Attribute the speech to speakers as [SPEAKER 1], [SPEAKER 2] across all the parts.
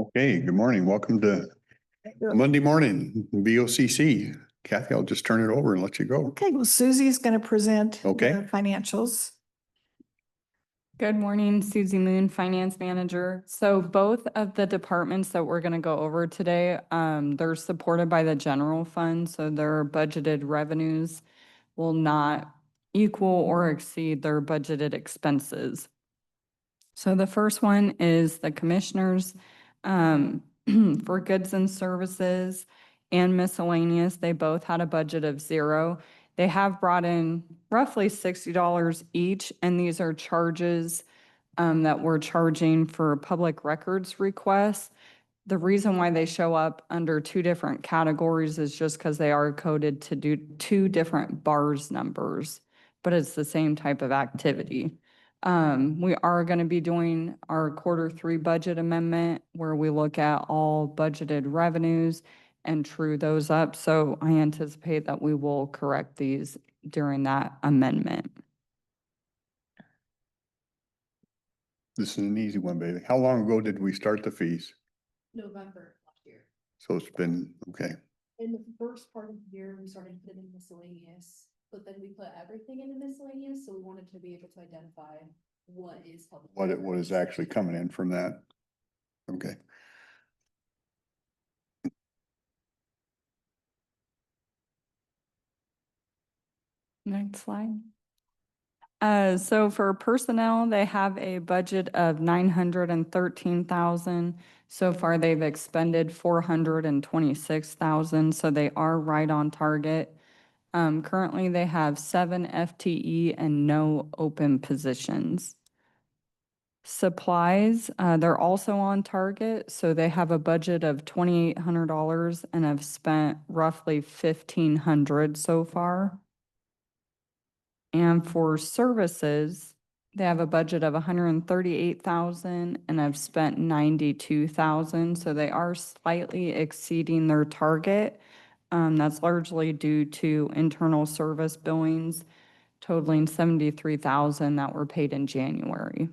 [SPEAKER 1] Okay, good morning. Welcome to Monday morning, BOCC. Kathy, I'll just turn it over and let you go.
[SPEAKER 2] Okay, well, Susie's going to present
[SPEAKER 1] Okay.
[SPEAKER 2] the financials.
[SPEAKER 3] Good morning, Susie Moon, Finance Manager. So both of the departments that we're going to go over today, they're supported by the general fund, so their budgeted revenues will not equal or exceed their budgeted expenses. So the first one is the commissioners for goods and services and miscellaneous. They both had a budget of 0. They have brought in roughly $60 each, and these are charges that we're charging for public records requests. The reason why they show up under 2 different categories is just because they are coded to do 2 different bars numbers, but it's the same type of activity. We are going to be doing our Q3 budget amendment where we look at all budgeted revenues and true those up. So I anticipate that we will correct these during that amendment.
[SPEAKER 1] This is an easy one, baby. How long ago did we start the fees?
[SPEAKER 4] November last year.
[SPEAKER 1] So it's been, okay.
[SPEAKER 4] In the first part of the year, we started putting miscellaneous, but then we put everything in the miscellaneous, so we wanted to be able to identify what is public.
[SPEAKER 1] What is actually coming in from that? Okay.
[SPEAKER 3] Next slide. So for personnel, they have a budget of 913,000. So far, they've expended 426,000, so they are right on target. Currently, they have 7 FTE and no open positions. Supplies, they're also on target, so they have a budget of $2,800 and have spent roughly $1,500 so far. And for services, they have a budget of 138,000 and have spent 92,000. So they are slightly exceeding their target. That's largely due to internal service billings totaling 73,000 that were paid in January.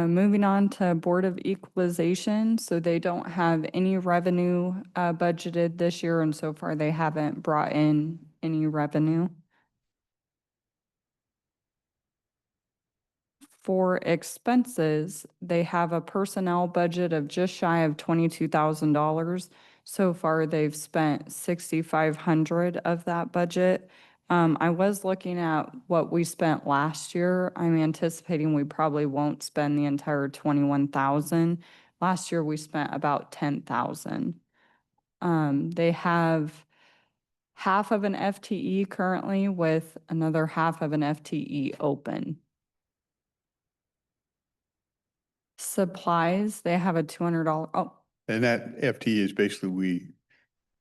[SPEAKER 3] Moving on to Board of Equalization. So they don't have any revenue budgeted this year, and so far they haven't brought in any revenue. For expenses, they have a personnel budget of just shy of $22,000. So far, they've spent $6,500 of that budget. I was looking at what we spent last year. I'm anticipating we probably won't spend the entire $21,000. Last year, we spent about $10,000. They have half of an FTE currently with another half of an FTE open. Supplies, they have a $200. Oh,
[SPEAKER 1] And that FTE is basically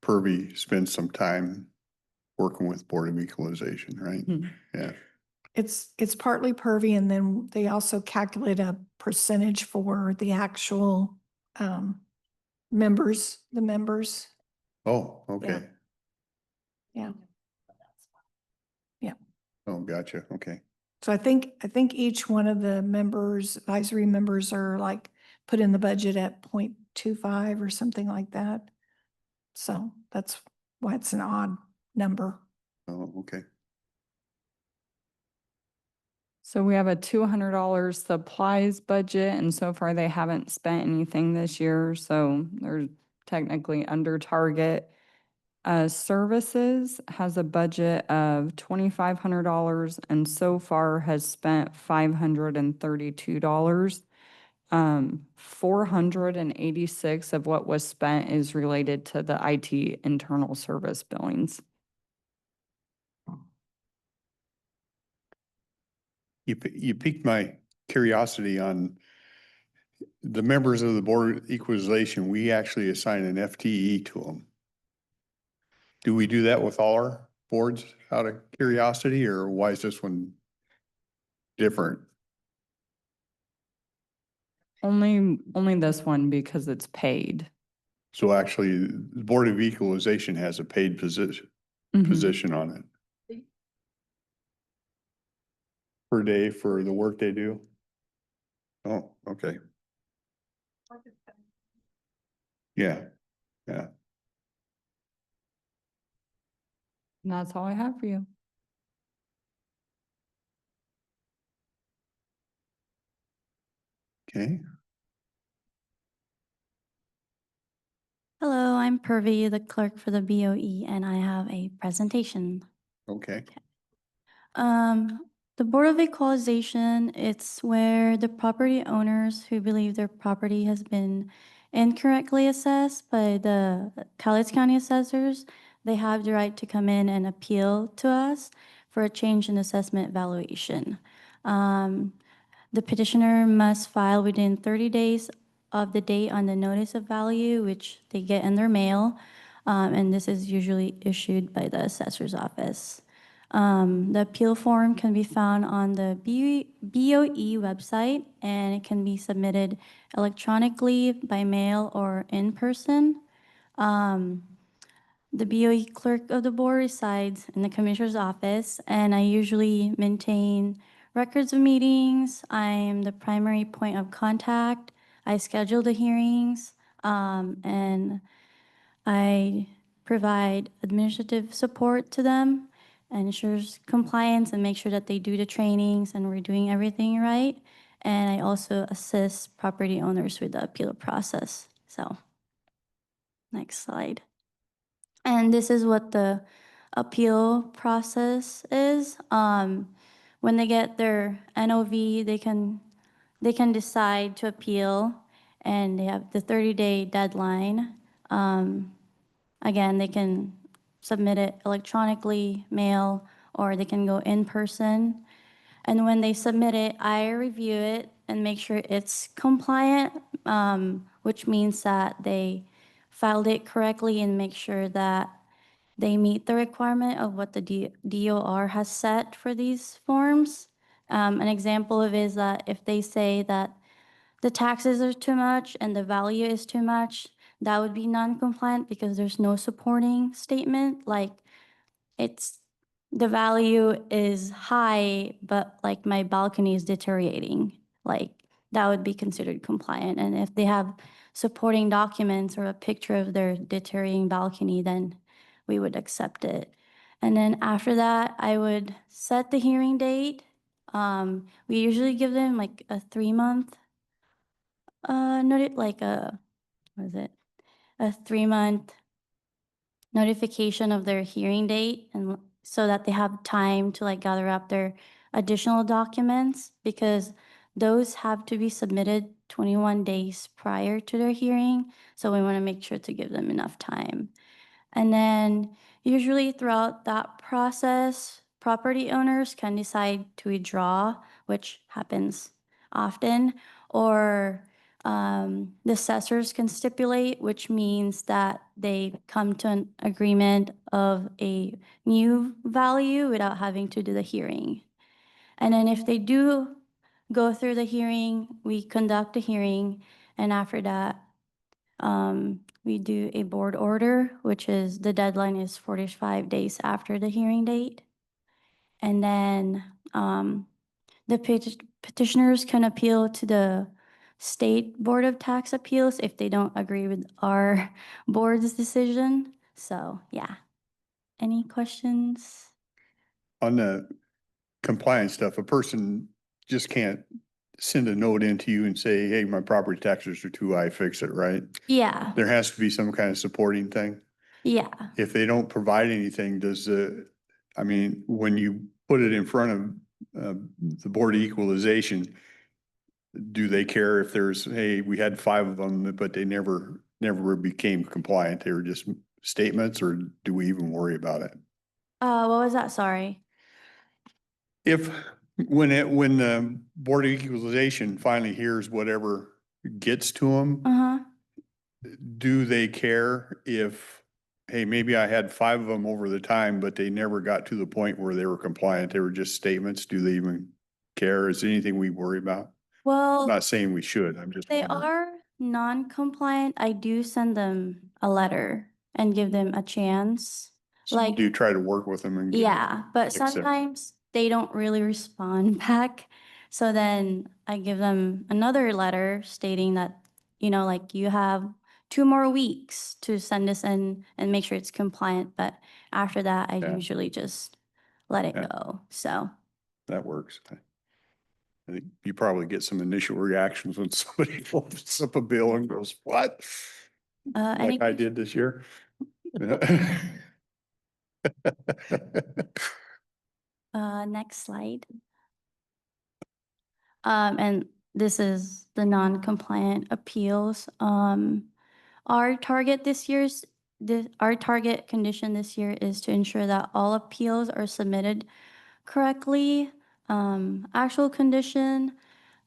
[SPEAKER 1] Purvey spends some time working with Board of Equalization, right?
[SPEAKER 3] Mhm.
[SPEAKER 1] Yeah.
[SPEAKER 2] It's partly Purvey, and then they also calculate a percentage for the actual members, the members.
[SPEAKER 1] Oh, okay.
[SPEAKER 2] Yeah. Yeah.
[SPEAKER 1] Oh, gotcha. Okay.
[SPEAKER 2] So I think each one of the members, advisory members are like put in the budget at 0.25 or something like that. So that's why it's an odd number.
[SPEAKER 1] Oh, okay.
[SPEAKER 3] so we have a $200 supplies budget, and so far they haven't spent anything this year, so they're technically under target. Services has a budget of $2,500 and so far has spent $532. 486 of what was spent is related to the IT internal service billings.
[SPEAKER 1] You piqued my curiosity on the members of the Board of Equalization. We actually assign an FTE to them. Do we do that with all our boards out of curiosity, or why is this one different?
[SPEAKER 3] Only this one because it's paid.
[SPEAKER 1] So actually, the Board of Equalization has a paid position,
[SPEAKER 3] Mhm.
[SPEAKER 1] position on it. Per day for the work they do? Oh, okay. Yeah, yeah.
[SPEAKER 3] And that's all I have for you.
[SPEAKER 1] Okay,
[SPEAKER 5] Hello, I'm Purvi, the clerk for the BOE, and I have a presentation.
[SPEAKER 1] okay.
[SPEAKER 5] The Board of Equalization, it's where the property owners who believe their property has been incorrectly assessed by the Cowlitz County assessors, they have the right to come in and appeal to us for a change in assessment valuation. The petitioner must file within 30 days of the date on the notice of value, which they get in their mail, and this is usually issued by the assessor's office. The appeal form can be found on the BOE website, and it can be submitted electronically, by mail, or in person. The BOE clerk of the board resides in the commissioner's office, and I usually maintain records of meetings. I'm the primary point of contact. I schedule the hearings, and I provide administrative support to them, ensures compliance and make sure that they do the trainings and we're doing everything right. And I also assist property owners with the appeal process. So, next slide. And this is what the appeal process is. When they get their NOV, they can decide to appeal, and they have the 30-day deadline. Again, they can submit it electronically, mail, or they can go in person. And when they submit it, I review it and make sure it's compliant, which means that they filed it correctly and make sure that they meet the requirement of what the DOR has set for these forms. An example of is that if they say that the taxes are too much and the value is too much, that would be non-compliant because there's no supporting statement. Like, it's, the value is high, but like my balcony is deteriorating. Like, that would be considered compliant. And if they have supporting documents or a picture of their deteriorating balcony, then we would accept it. And then after that, I would set the hearing date. We usually give them like a 3-month like a, what is it? A 3-month notification of their hearing date, and so that they have time to like gather up their additional documents, because those have to be submitted 21 days prior to their hearing. So we want to make sure to give them enough time. And then usually throughout that process, property owners can decide to withdraw, which happens often, or the assessors can stipulate, which means that they come to an agreement of a new value without having to do the hearing. And then if they do go through the hearing, we conduct a hearing, and after that, we do a board order, which is, the deadline is 45 days after the hearing date. And then the petitioners can appeal to the State Board of Tax Appeals if they don't agree with our board's decision. So, yeah. Any questions?
[SPEAKER 1] On the compliance stuff, a person just can't send a note into you and say, hey, my property taxes are too high, fix it, right?
[SPEAKER 5] Yeah,
[SPEAKER 1] There has to be some kind of supporting thing.
[SPEAKER 5] yeah.
[SPEAKER 1] If they don't provide anything, I mean, when you put it in front of the Board of Equalization, do they care if there's, hey, we had 5 of them, but they never became compliant? They were just statements, or do we even worry about it?
[SPEAKER 5] What was that? Sorry.
[SPEAKER 1] If, when the Board of Equalization finally hears whatever gets to them,
[SPEAKER 5] Uh-huh.
[SPEAKER 1] do they care if, hey, maybe I had 5 of them over the time, but they never got to the point where they were compliant? They were just statements. Do they even care? Is there anything we worry about?
[SPEAKER 5] Well,
[SPEAKER 1] Not saying we should, I'm just
[SPEAKER 5] they
[SPEAKER 1] wondering.
[SPEAKER 5] are non-compliant. I do send them a letter and give them a chance.
[SPEAKER 1] So you
[SPEAKER 5] Like,
[SPEAKER 1] do try to work with them and. get-
[SPEAKER 5] yeah, but
[SPEAKER 1] Accept.
[SPEAKER 5] sometimes they don't really respond back. So then I give them another letter stating that, like you have 2 more weeks to send this in and make sure it's compliant. But after that, I
[SPEAKER 1] Yeah.
[SPEAKER 5] usually just let it
[SPEAKER 1] Yeah.
[SPEAKER 5] go. So,
[SPEAKER 1] That works. I think you probably get some initial reactions when somebody opens up a bill and goes, what?
[SPEAKER 5] any
[SPEAKER 1] Like I did this year.
[SPEAKER 5] next slide. And this is the non-compliant appeals. Our target our target condition this year is to ensure that all appeals are submitted correctly. Actual condition,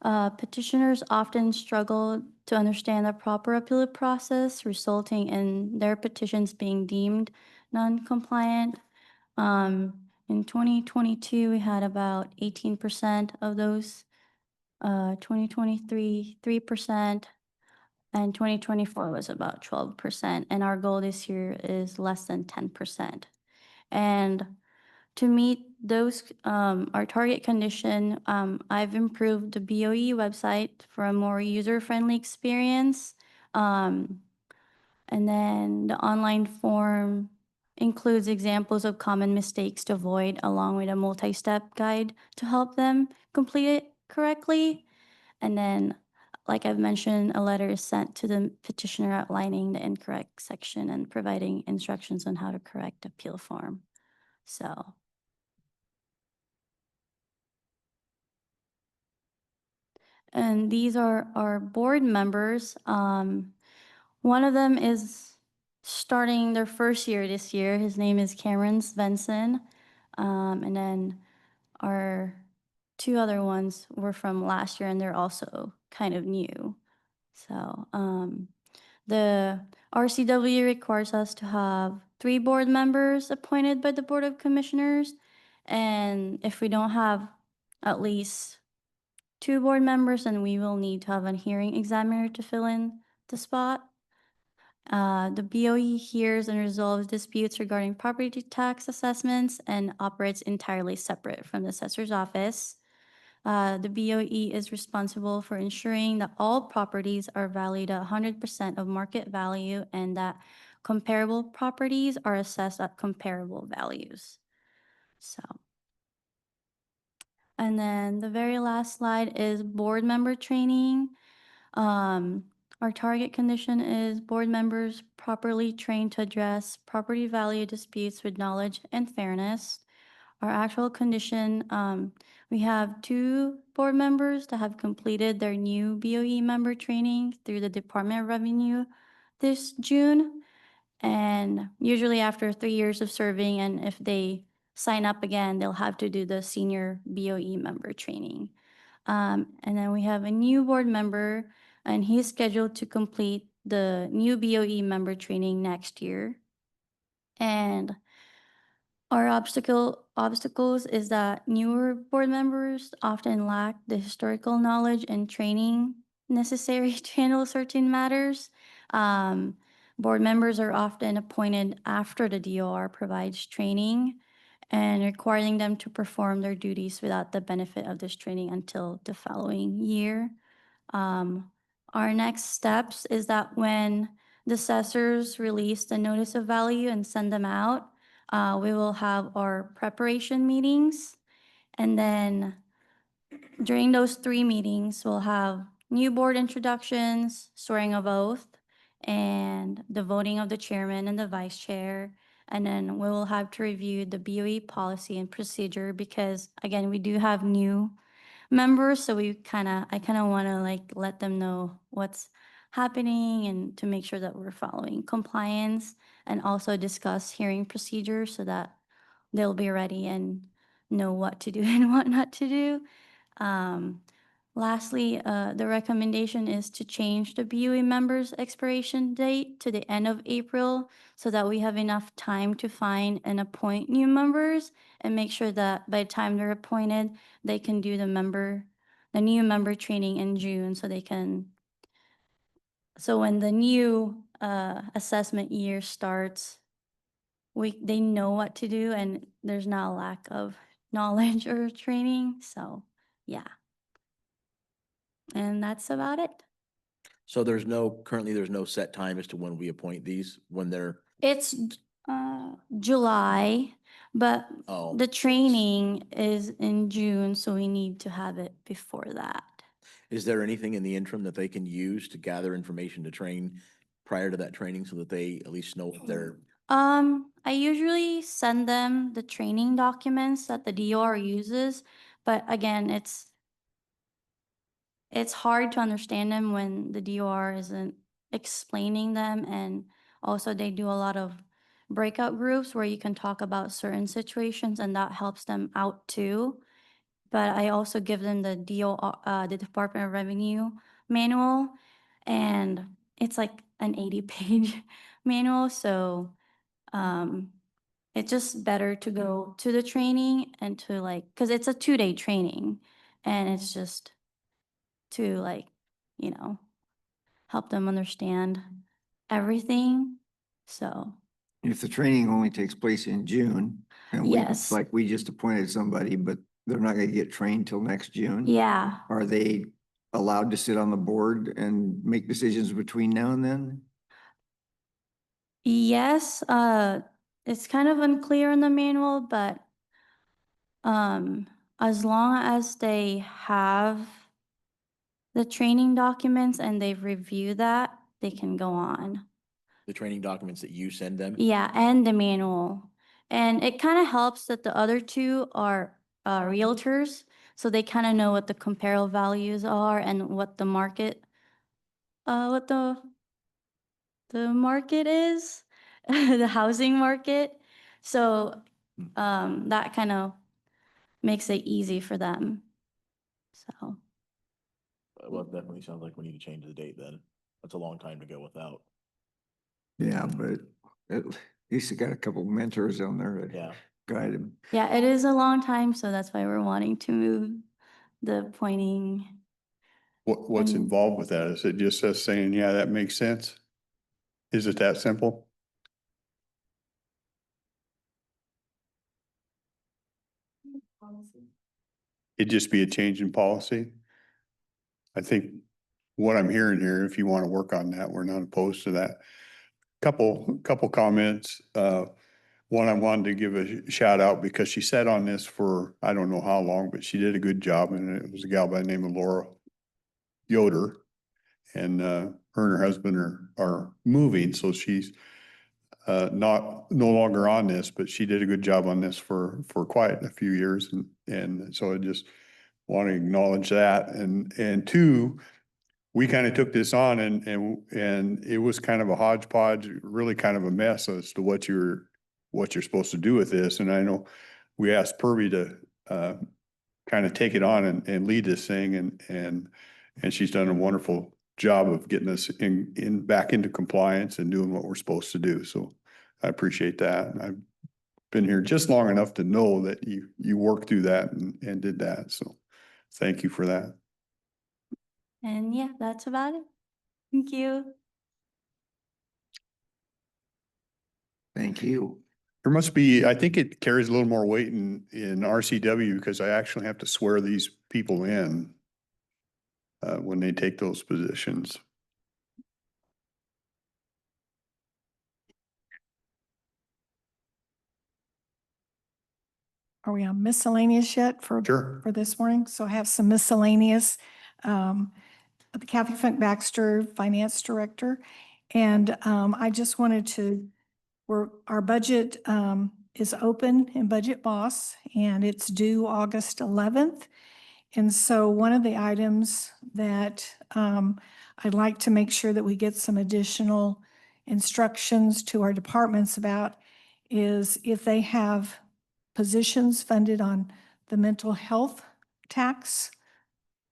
[SPEAKER 5] petitioners often struggle to understand the proper appeal process, resulting in their petitions being deemed non-compliant. In 2022, we had about 18% of those. 2023, 3%, and 2024 was about 12%. And our goal this year is less than 10%. And to meet those, our target condition, I've improved the BOE website for a more user-friendly experience. And then the online form includes examples of common mistakes to avoid, along with a multi-step guide to help them complete it correctly. And then, like I've mentioned, a letter is sent to the petitioner outlining the incorrect section and providing instructions on how to correct appeal form. So. And these are our board members. One of them is starting their first year this year. His name is Cameron Svensson. And then our 2 other ones were from last year, and they're also kind of new. So the RCW requires us to have 3 board members appointed by the Board of Commissioners. And if we don't have at least 2 board members, then we will need to have a hearing examiner to fill in the spot. The BOE hears and resolves disputes regarding property tax assessments and operates entirely separate from the assessor's office. The BOE is responsible for ensuring that all properties are valued at 100% of market value and that comparable properties are assessed at comparable values. So. And then the very last slide is board member training. Our target condition is board members properly trained to address property value disputes with knowledge and fairness. Our actual condition, we have 2 board members that have completed their new BOE member training through the Department of Revenue this June. And usually after 3 years of serving, and if they sign up again, they'll have to do the senior BOE member training. And then we have a new board member, and he's scheduled to complete the new BOE member training next year. And our obstacles is that newer board members often lack the historical knowledge and training necessary to handle certain matters. Board members are often appointed after the DOR provides training and requiring them to perform their duties without the benefit of this training until the following year. Our next steps is that when the assessors release the notice of value and send them out, we will have our preparation meetings. And then during those 3 meetings, we'll have new board introductions, swearing of oath, and the voting of the chairman and the vice chair. And then we will have to review the BOE policy and procedure because, again, we do have new members, so I kind of want to let them know what's happening and to make sure that we're following compliance, and also discuss hearing procedures so that they'll be ready and know what to do and what not to do. Lastly, the recommendation is to change the BOE members' expiration date to the end of April so that we have enough time to find and appoint new members and make sure that by the time they're appointed, they can do the the new member training in June so they can, so when the new assessment year starts, they know what to do and there's not a lack of knowledge or training. So, yeah. And that's about it.
[SPEAKER 6] So currently there's no set time as to when we appoint these, when they're,
[SPEAKER 5] It's July, but
[SPEAKER 6] oh.
[SPEAKER 5] the training is in June, so we need to have it before that.
[SPEAKER 6] Is there anything in the interim that they can use to gather information to train prior to that training so that they at least know what they're,
[SPEAKER 5] I usually send them the training documents that the DOR uses, but again, it's hard to understand them when the DOR isn't explaining them, and also they do a lot of breakout groups where you can talk about certain situations and that helps them out too. But I also give them the the Department of Revenue manual, and it's like an 80-page manual, so it's just better to go to the training and to like, because it's a 2-day training, and it's just to like, you know, help them understand everything. So,
[SPEAKER 7] If the training only takes place in June, and we,
[SPEAKER 5] Yes.
[SPEAKER 7] like, we just appointed somebody, but they're not gonna get trained till next June.
[SPEAKER 5] yeah,
[SPEAKER 7] Are they allowed to sit on the board and make decisions between now and then?
[SPEAKER 5] yes, it's kind of unclear in the manual, but as long as they have the training documents and they've reviewed that, they can go on.
[SPEAKER 6] the training documents that you send them?
[SPEAKER 5] Yeah, and the manual. And it kind of helps that the other two are realtors, so they kind of know what the comparable values are and what the market, what the market is, the housing market. So that kind of makes it easy for them. So,
[SPEAKER 6] Well, it definitely sounds like we need to change the date then. That's a long time to go without.
[SPEAKER 7] Yeah, but at least they got a couple mentors on there that
[SPEAKER 6] Yeah.
[SPEAKER 7] guide them.
[SPEAKER 5] yeah, it is a long time, so that's why we're wanting to move the pointing.
[SPEAKER 1] What's
[SPEAKER 5] And-
[SPEAKER 1] involved with that? Is it just us saying, yeah, that makes sense? Is it that simple? It'd just be a change in policy? I think what I'm hearing here, if you want to work on that, we're not opposed to that. Couple comments. One, I wanted to give a shout out because she sat on this for, I don't know how long, but she did a good job, and it was a gal by the name of Laura Yoder. And her and her husband are moving, so she's no longer on this, but she did a good job on this for quite a few years, and so I just want to acknowledge that. And two, we kind of took this on and it was kind of a hodgepodge, really kind of a mess as to what you're supposed to do with this. And I know we asked Purvi to kind of take it on and lead this thing, and she's done a wonderful job of getting us back into compliance and doing what we're supposed to do. So I appreciate that. And I've been here just long enough to know that you worked through that and did that. So thank you for that.
[SPEAKER 5] And yeah, that's about it. Thank you.
[SPEAKER 7] Thank you.
[SPEAKER 1] There must be, I think it carries a little more weight in RCW because I actually have to swear these people in when they take those positions.
[SPEAKER 2] Are we on miscellaneous yet for
[SPEAKER 1] Sure.
[SPEAKER 2] this morning? So I have some miscellaneous. Kathy Funk Baxter, Finance Director. And I just wanted to, our budget is open in Budget Boss, and it's due August 11th. And so one of the items that I'd like to make sure that we get some additional instructions to our departments about is if they have positions funded on the mental health tax.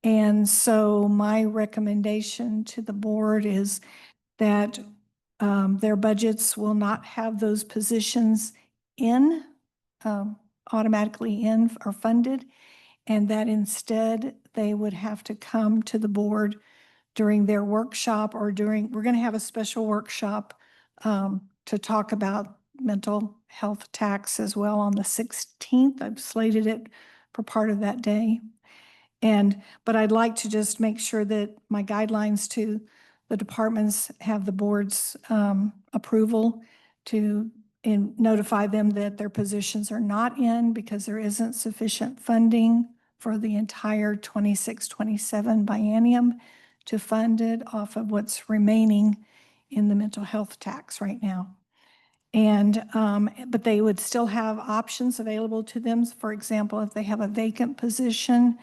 [SPEAKER 2] And so my recommendation to the board is that their budgets will not have those positions in, automatically in or funded. and that instead they would have to come to the board during their workshop or we're going to have a special workshop to talk about mental health tax as well on the 16th. I've slated it for part of that day. But I'd like to just make sure that my guidelines to the departments have the board's approval to notify them that their positions are not in because there isn't sufficient funding for the entire 26-27 biennium to fund it off of what's remaining in the mental health tax right now. But they would still have options available to them. For example, if they have a vacant position,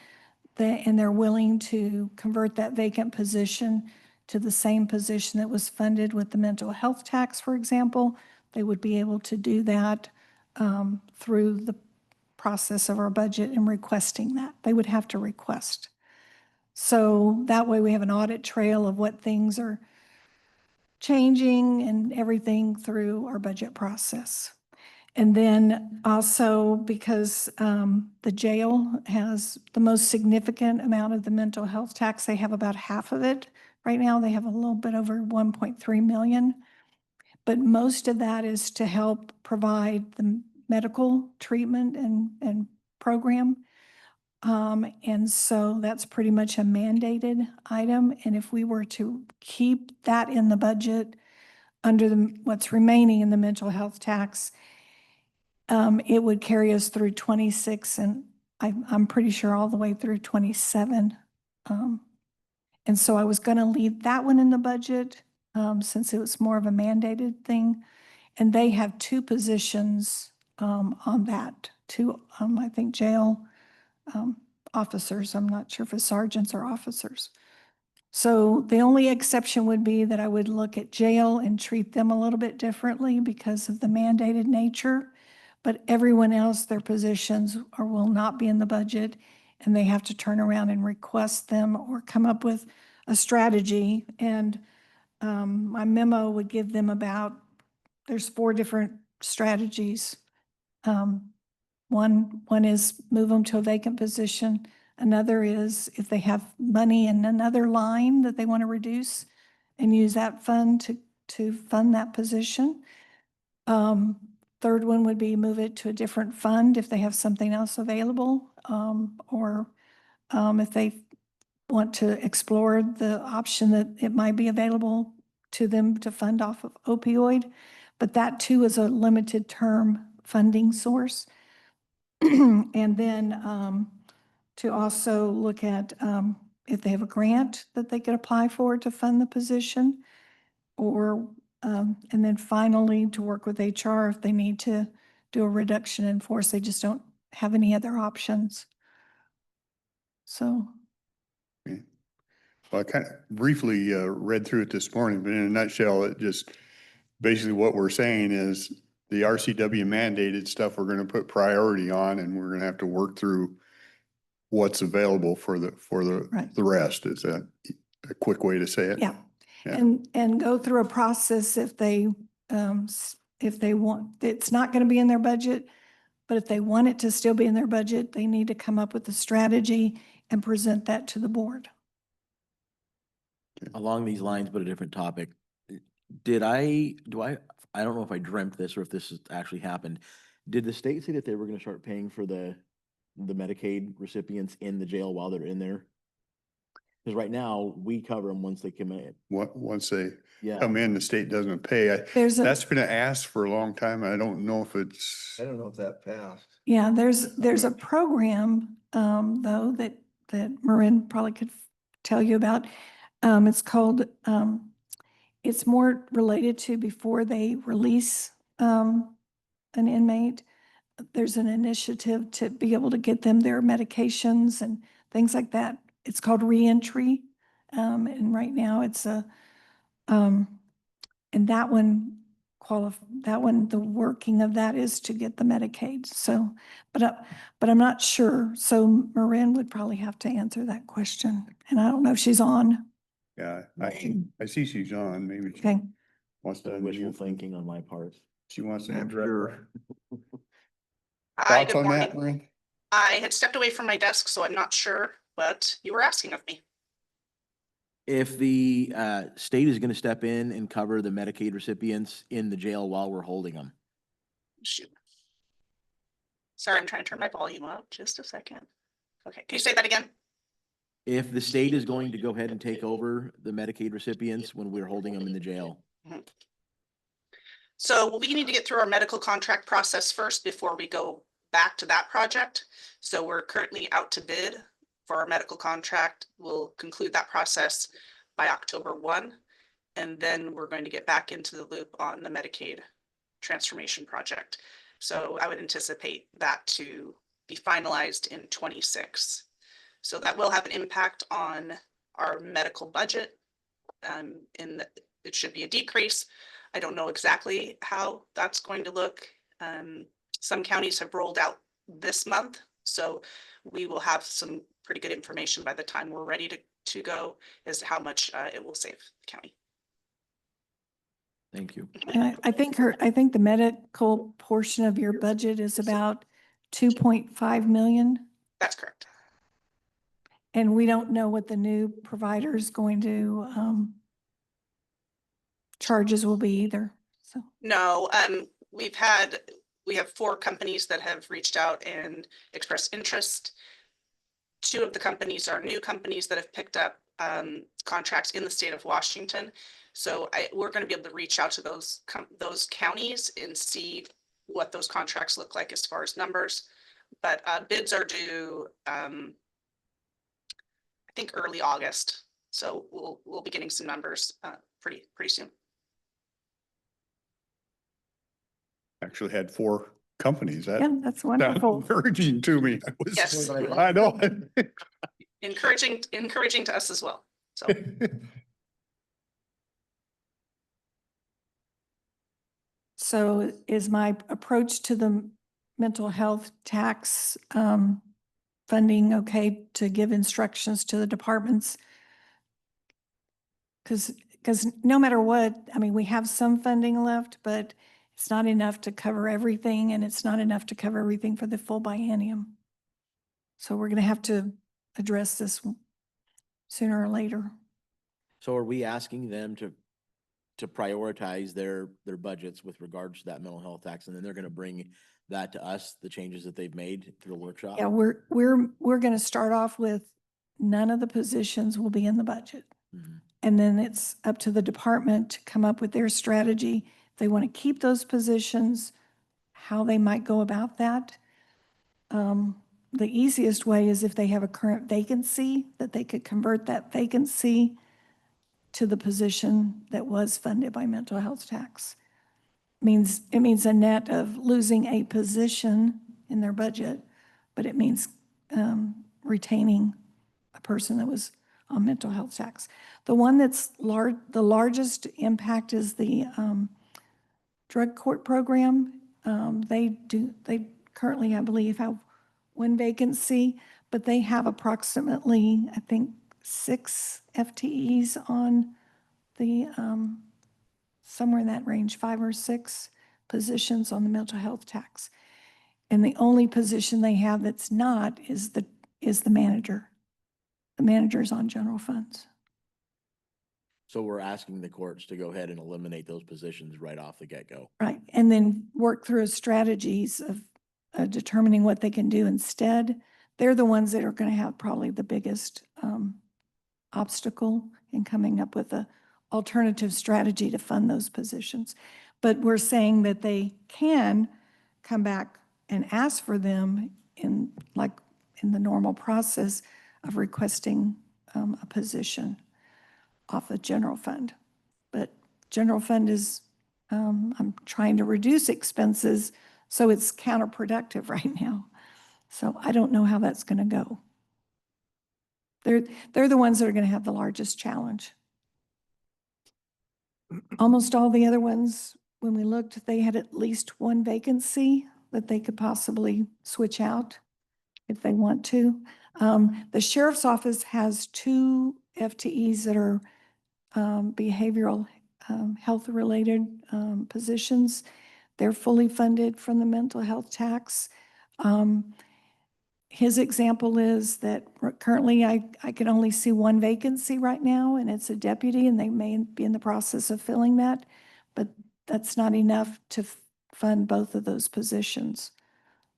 [SPEAKER 2] and they're willing to convert that vacant position to the same position that was funded with the mental health tax, for example, they would be able to do that through the process of our budget and requesting that. They would have to request. So that way we have an audit trail of what things are changing and everything through our budget process. And then also because the jail has the most significant amount of the mental health tax, they have about half of it. Right now, they have a little bit over 1.3 million. But most of that is to help provide the medical treatment and program. And so that's pretty much a mandated item. And if we were to keep that in the budget under what's remaining in the mental health tax, it would carry us through 26 and I'm pretty sure all the way through 27. And so I was going to leave that one in the budget since it was more of a mandated thing. And they have two positions on that, two, I think, jail officers. I'm not sure if it's sergeants or officers. So the only exception would be that I would look at jail and treat them a little bit differently because of the mandated nature. But everyone else, their positions will not be in the budget, and they have to turn around and request them or come up with a strategy. And my memo would give them there's 4 different strategies. One is move them to a vacant position. Another is if they have money in another line that they want to reduce and use that fund to fund that position. Third one would be move it to a different fund if they have something else available, or if they want to explore the option that it might be available to them to fund off of opioid. But that too is a limited term funding source. And then to also look at if they have a grant that they could apply for to fund the position, or and then finally to work with HR if they need to do a reduction in force. They just don't have any other options. So.
[SPEAKER 1] Well, I kind of briefly read through it this morning, but in a nutshell, it just basically what we're saying is the RCW mandated stuff we're going to put priority on, and we're going to have to work through what's available for the
[SPEAKER 2] Right.
[SPEAKER 1] the rest. Is that a quick way to say it?
[SPEAKER 2] Yeah.
[SPEAKER 1] Yeah.
[SPEAKER 2] And go through a process if they want, it's not going to be in their budget, but if they want it to still be in their budget, they need to come up with a strategy and present that to the board.
[SPEAKER 6] Along these lines, but a different topic. I don't know if I dreamt this or if this has actually happened. Did the state say that they were gonna start paying for the Medicaid recipients in the jail while they're in there? Because right now, we cover them once they come in.
[SPEAKER 1] Once they
[SPEAKER 6] Yeah.
[SPEAKER 1] come in, the state doesn't pay.
[SPEAKER 2] There's
[SPEAKER 1] That's been asked for a long time. I don't know if it's,
[SPEAKER 7] I don't know if that passed.
[SPEAKER 2] Yeah, there's a program, though, that Marin probably could tell you about. It's called, it's more related to before they release, an inmate. There's an initiative to be able to get them their medications and things like that. It's called reentry. And right now it's and that one the working of that is to get the Medicaid. So, but I'm not sure. So Marin would probably have to answer that question. And I don't know if she's on.
[SPEAKER 1] yeah, I see she's on. Maybe she
[SPEAKER 2] Okay.
[SPEAKER 1] wants to.
[SPEAKER 6] Wishful thinking on my part.
[SPEAKER 1] She wants to.
[SPEAKER 7] I'm sure.
[SPEAKER 8] Hi,
[SPEAKER 1] Thoughts
[SPEAKER 8] good
[SPEAKER 1] on
[SPEAKER 8] morning.
[SPEAKER 1] that, Marin?
[SPEAKER 8] I had stepped away from my desk, so I'm not sure what you were asking of me.
[SPEAKER 6] If the state is gonna step in and cover the Medicaid recipients in the jail while we're holding them.
[SPEAKER 8] Shoot. Sorry, I'm trying to turn my volume up. Just a second. Okay, can you say that again?
[SPEAKER 6] If the state is going to go ahead and take over the Medicaid recipients when we're holding them in the jail.
[SPEAKER 8] So we need to get through our medical contract process first before we go back to that project. So we're currently out to bid for our medical contract. We'll conclude that process by October 1. And then we're going to get back into the loop on the Medicaid transformation project. So I would anticipate that to be finalized in 26. So that will have an impact on our medical budget. It should be a decrease. I don't know exactly how that's going to look. Some counties have rolled out this month, so we will have some pretty good information by the time we're ready to go as to how much it will save the county.
[SPEAKER 6] Thank you.
[SPEAKER 2] And I think I think the medical portion of your budget is about 2.5 million.
[SPEAKER 8] That's correct.
[SPEAKER 2] And we don't know what the new provider is going to, charges will be either, so.
[SPEAKER 8] No, we have 4 companies that have reached out and expressed interest. 2 of the companies are new companies that have picked up contracts in the state of Washington. So we're going to be able to reach out to those counties and see what those contracts look like as far as numbers. But bids are due, I think early August. So we'll be getting some numbers pretty soon.
[SPEAKER 1] Actually had 4 companies.
[SPEAKER 2] Yeah,
[SPEAKER 1] That
[SPEAKER 2] that's
[SPEAKER 1] sounded
[SPEAKER 2] wonderful.
[SPEAKER 1] encouraging to me. I was-
[SPEAKER 8] Yes.
[SPEAKER 1] I know.
[SPEAKER 8] Encouraging to us as well. So
[SPEAKER 2] So is my approach to the mental health tax funding okay to give instructions to the departments? Because no matter what, I mean, we have some funding left, but it's not enough to cover everything, and it's not enough to cover everything for the full biennium. So we're going to have to address this sooner or later.
[SPEAKER 6] So are we asking them to prioritize their budgets with regards to that mental health tax, and then they're gonna bring that to us, the changes that they've made through the workshop?
[SPEAKER 2] Yeah, we're going to start off with none of the positions will be in the budget.
[SPEAKER 6] Mhm.
[SPEAKER 2] And then it's up to the department to come up with their strategy. If they want to keep those positions, how they might go about that. The easiest way is if they have a current vacancy, that they could convert that vacancy to the position that was funded by mental health tax. It means a net of losing a position in their budget, but it means retaining a person that was on mental health tax. The one that's the largest impact is the drug court program. They currently, I believe, have 1 vacancy, but they have approximately, I think, 6 FTEs on the, somewhere in that range, 5 or 6 positions on the mental health tax. And the only position they have that's not is the manager. The manager's on general funds.
[SPEAKER 6] So we're asking the courts to go ahead and eliminate those positions right off the get-go.
[SPEAKER 2] Right, and then work through strategies of determining what they can do instead. They're the ones that are going to have probably the biggest obstacle in coming up with a alternative strategy to fund those positions. But we're saying that they can come back and ask for them in the normal process of requesting a position off the general fund. But general fund is, I'm trying to reduce expenses, so it's counterproductive right now. So I don't know how that's going to go. They're the ones that are going to have the largest challenge. Almost all the other ones, when we looked, they had at least 1 vacancy that they could possibly switch out if they want to. The sheriff's office has 2 FTEs that are behavioral health-related positions. They're fully funded from the mental health tax. his example is that currently I can only see one vacancy right now, and it's a deputy, and they may be in the process of filling that, but that's not enough to fund both of those positions.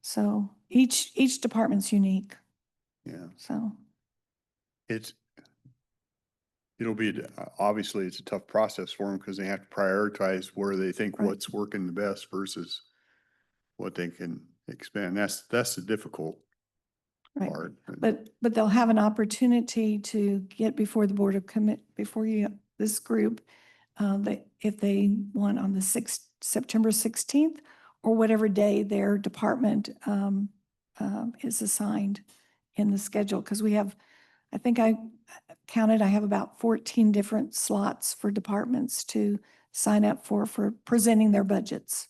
[SPEAKER 2] So each department's unique,
[SPEAKER 1] Yeah,
[SPEAKER 2] so.
[SPEAKER 1] it'll be, obviously, it's a tough process for them because they have to prioritize where they think
[SPEAKER 2] Right.
[SPEAKER 1] what's working the best versus what they can expand. That's the difficult
[SPEAKER 2] Right.
[SPEAKER 1] part.
[SPEAKER 2] But they'll have an opportunity to get before the Board of before this group, if they want on the September 16th, or whatever day their department, is assigned in the schedule. Because we have, I think I counted, I have about 14 different slots for departments to sign up for presenting their budgets.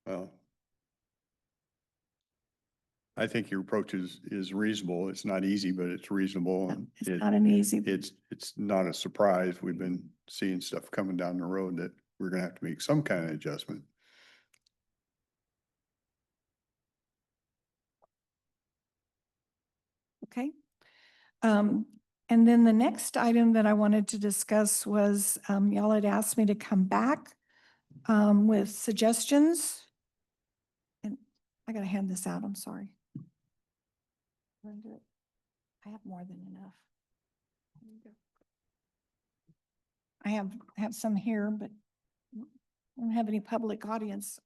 [SPEAKER 1] Well, I think your approach is reasonable. It's not easy, but it's reasonable. And
[SPEAKER 2] It's not an easy.
[SPEAKER 1] it's not a surprise. We've been seeing stuff coming down the road that we're gonna have to make some kind of adjustment.
[SPEAKER 2] Okay. And then the next item that I wanted to discuss was, y'all had asked me to come back, with suggestions. And I gotta hand this out, I'm sorry. I have more than enough. There you go. I have some here, but I don't have any public audience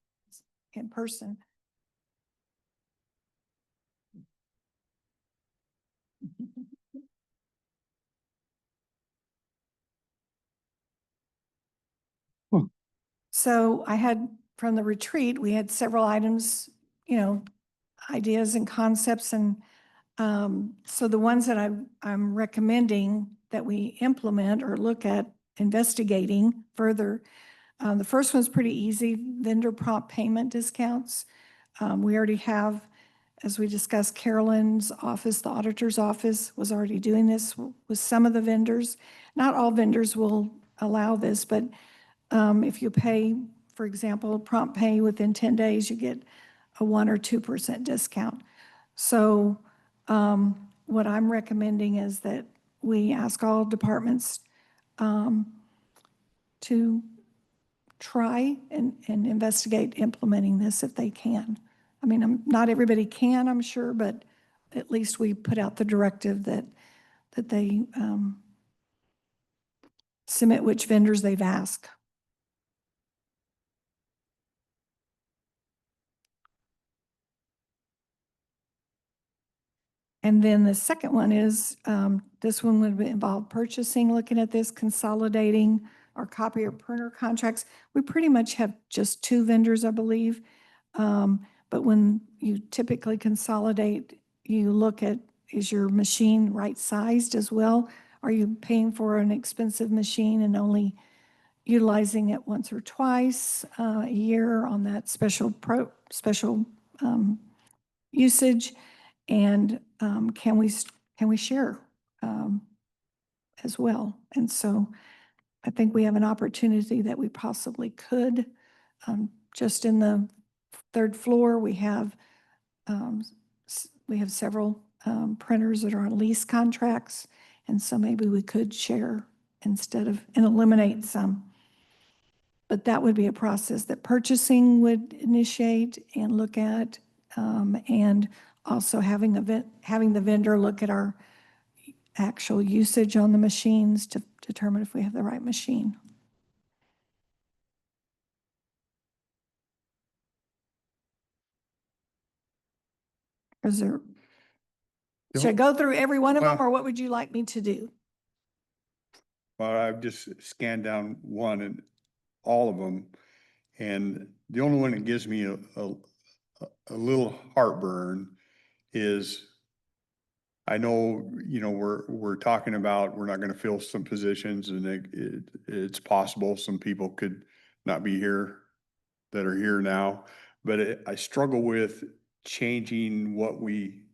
[SPEAKER 2] in person. So I had, from the retreat, we had several items, ideas and concepts. And so the ones that I'm recommending that we implement or look at investigating further, the first one's pretty easy, vendor prompt payment discounts. We already have, as we discussed, Carolyn's office, the auditor's office was already doing this with some of the vendors. Not all vendors will allow this, but if you pay, for example, prompt pay within 10 days, you get a 1 or 2% discount. So what I'm recommending is that we ask all departments to try and investigate implementing this if they can. I mean, not everybody can, I'm sure, but at least we put out the directive that they submit which vendors they've asked. And then the second one is, this one would involve purchasing, looking at this, consolidating our copier printer contracts. We pretty much have just 2 vendors, I believe. But when you typically consolidate, you look at, is your machine right-sized as well? Are you paying for an expensive machine and only utilizing it once or twice a year on that special usage? And can we share as well? And so I think we have an opportunity that we possibly could. Just in the 3rd floor, we have several printers that are on lease contracts, and so maybe we could share instead of, and eliminate some. But that would be a process that purchasing would initiate and look at, and also having the vendor look at our actual usage on the machines to determine if we have the right machine. Is there, should I go through every one of them,
[SPEAKER 1] Well-
[SPEAKER 2] or what would you like me to do?
[SPEAKER 1] Well, I've just scanned down one and all of them. And the only one that gives me a little heartburn is, I know, we're talking about, we're not gonna fill some positions, and it's possible some people could not be here that are here now. But I struggle with changing what we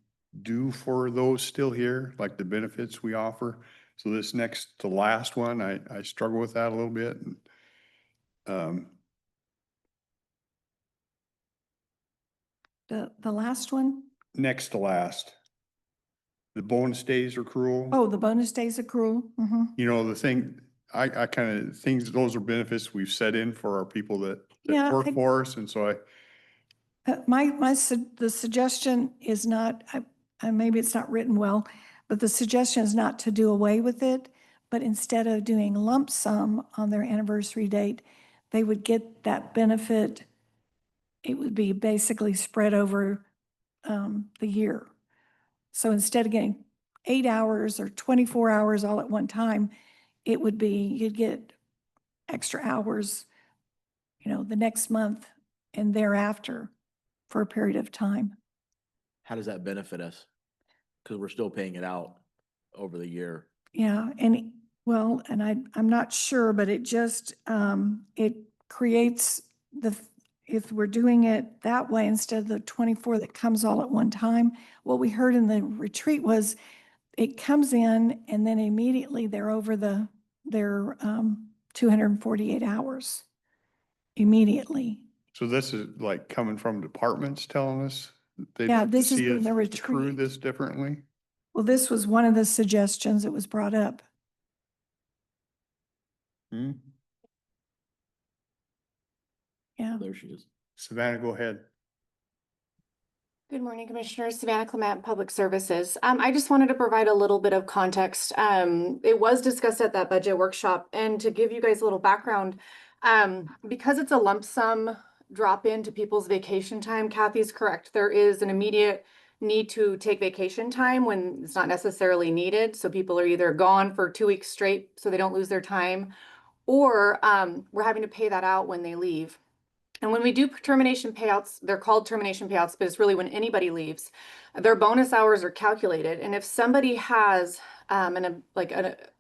[SPEAKER 1] do for those still here, like the benefits we offer. So this next to last one, I struggle with that a little bit. And,
[SPEAKER 2] The last one?
[SPEAKER 1] next to last. The bonus days accrual.
[SPEAKER 2] Oh, the bonus days accrual.
[SPEAKER 1] You know, the thing, I kind of, those are benefits we've set in for our people that
[SPEAKER 2] Yeah,
[SPEAKER 1] work
[SPEAKER 2] I-
[SPEAKER 1] for us. And so
[SPEAKER 2] The suggestion is not, maybe it's not written well, but the suggestion is not to do away with it, but instead of doing lump sum on their anniversary date, they would get that benefit. It would be basically spread over the year. So instead of getting 8 hours or 24 hours all at one time, it would be, you'd get extra hours, the next month and thereafter for a period of time.
[SPEAKER 6] How does that benefit us? Because we're still paying it out over the year.
[SPEAKER 2] Yeah, and well, and I'm not sure, but it just, it creates if we're doing it that way instead of the 24 that comes all at one time, what we heard in the retreat was it comes in and then immediately they're over their 248 hours immediately.
[SPEAKER 1] so this is like coming from departments telling us they
[SPEAKER 2] Yeah, this has
[SPEAKER 1] see
[SPEAKER 2] been
[SPEAKER 1] us
[SPEAKER 2] the
[SPEAKER 1] accrue
[SPEAKER 2] retreat.
[SPEAKER 1] this differently.
[SPEAKER 2] Well, this was one of the suggestions that was brought up.
[SPEAKER 1] Hmm?
[SPEAKER 2] Yeah.
[SPEAKER 6] There she is.
[SPEAKER 1] Savannah, go ahead.
[SPEAKER 9] Good morning, Commissioners. Savannah Clement, Public Services. I just wanted to provide a little bit of context. It was discussed at that budget workshop, and to give you guys a little background, because it's a lump sum drop into people's vacation time, Kathy's correct. There is an immediate need to take vacation time when it's not necessarily needed. So people are either gone for 2 weeks straight so they don't lose their time, or we're having to pay that out when they leave. And when we do termination payouts, they're called termination payouts, but it's really when anybody leaves. Their bonus hours are calculated. And if somebody has an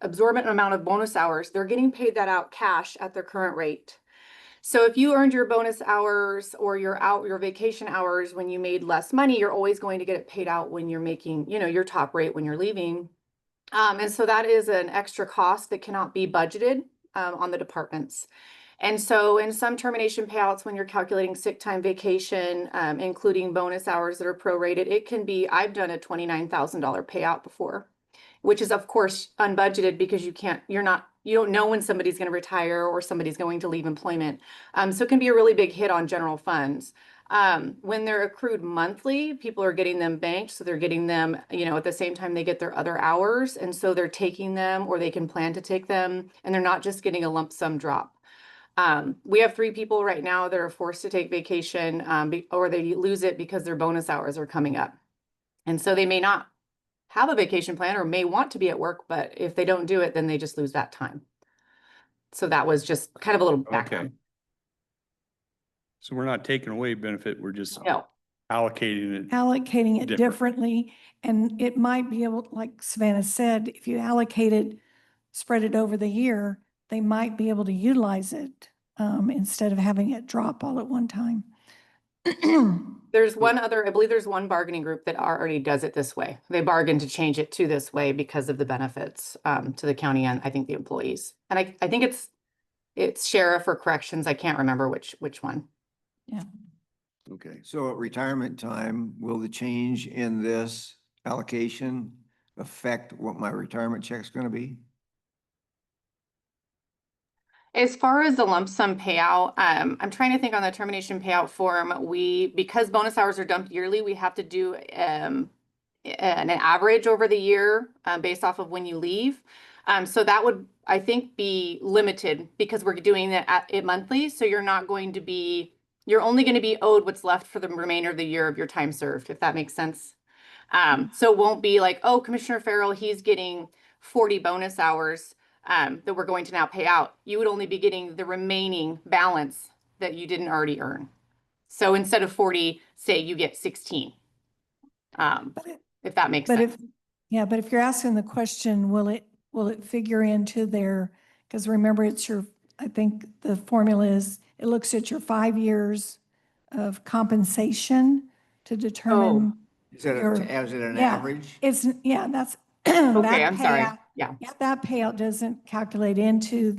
[SPEAKER 9] absorbent amount of bonus hours, they're getting paid that out cash at their current rate. So if you earned your bonus hours or your vacation hours when you made less money, you're always going to get it paid out when you're making, your top rate when you're leaving. And so that is an extra cost that cannot be budgeted on the departments. And so in some termination payouts, when you're calculating sick time, vacation, including bonus hours that are prorated, it can be, I've done a $29,000 payout before, which is of course unbudgeted because you don't know when somebody's going to retire or somebody's going to leave employment. So it can be a really big hit on general funds. When they're accrued monthly, people are getting them banked. So they're getting them, at the same time they get their other hours. And so they're taking them, or they can plan to take them, and they're not just getting a lump sum drop. We have 3 people right now that are forced to take vacation, or they lose it because their bonus hours are coming up. And so they may not have a vacation plan or may want to be at work, but if they don't do it, then they just lose that time. So that was just kind of a little background.
[SPEAKER 1] Okay. So we're not taking away benefit, we're just
[SPEAKER 9] No,
[SPEAKER 1] allocating it.
[SPEAKER 2] Allocating it
[SPEAKER 1] Different.
[SPEAKER 2] differently, and it might be able, like Savannah said, if you allocate it, spread it over the year, they might be able to utilize it instead of having it drop all at one time.
[SPEAKER 9] there's I believe there's one bargaining group that already does it this way. They bargained to change it to this way because of the benefits to the county and I think the employees. And I think it's sheriff or corrections. I can't remember which one.
[SPEAKER 2] Yeah.
[SPEAKER 1] Okay.
[SPEAKER 7] So at retirement time, will the change in this allocation affect what my retirement check's gonna be?
[SPEAKER 9] As far as the lump sum payout, I'm trying to think on the termination payout form, because bonus hours are dumped yearly, we have to do an average over the year based off of when you leave. So that would, I think, be limited because we're doing it monthly. So you're only going to be owed what's left for the remainder of the year of your time served, if that makes sense. So it won't be like, oh, Commissioner Farrell, he's getting 40 bonus hours that we're going to now pay out. You would only be getting the remaining balance that you didn't already earn. So instead of 40, say you get 16. If that makes sense.
[SPEAKER 2] But if you're asking the question, will it figure into because remember I think the formula is, it looks at your 5 years of compensation to determine.
[SPEAKER 7] Is it an
[SPEAKER 2] Yeah,
[SPEAKER 7] average?
[SPEAKER 2] that's.
[SPEAKER 9] Okay, I'm sorry. Yeah.
[SPEAKER 2] That payout doesn't calculate into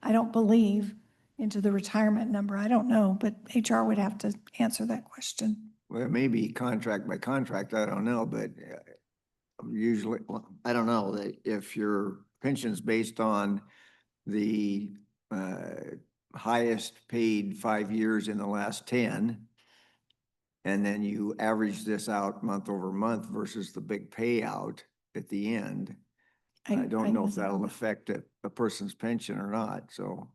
[SPEAKER 2] I don't believe, into the retirement number. I don't know, but HR would have to answer that question.
[SPEAKER 7] Well, it may be contract by contract, I don't know, but usually, well, I don't know, that if your pension's based on the highest paid 5 years in the last 10, and then you average this out month over month versus the big payout at the end, I don't know if that'll affect a person's pension or not, so.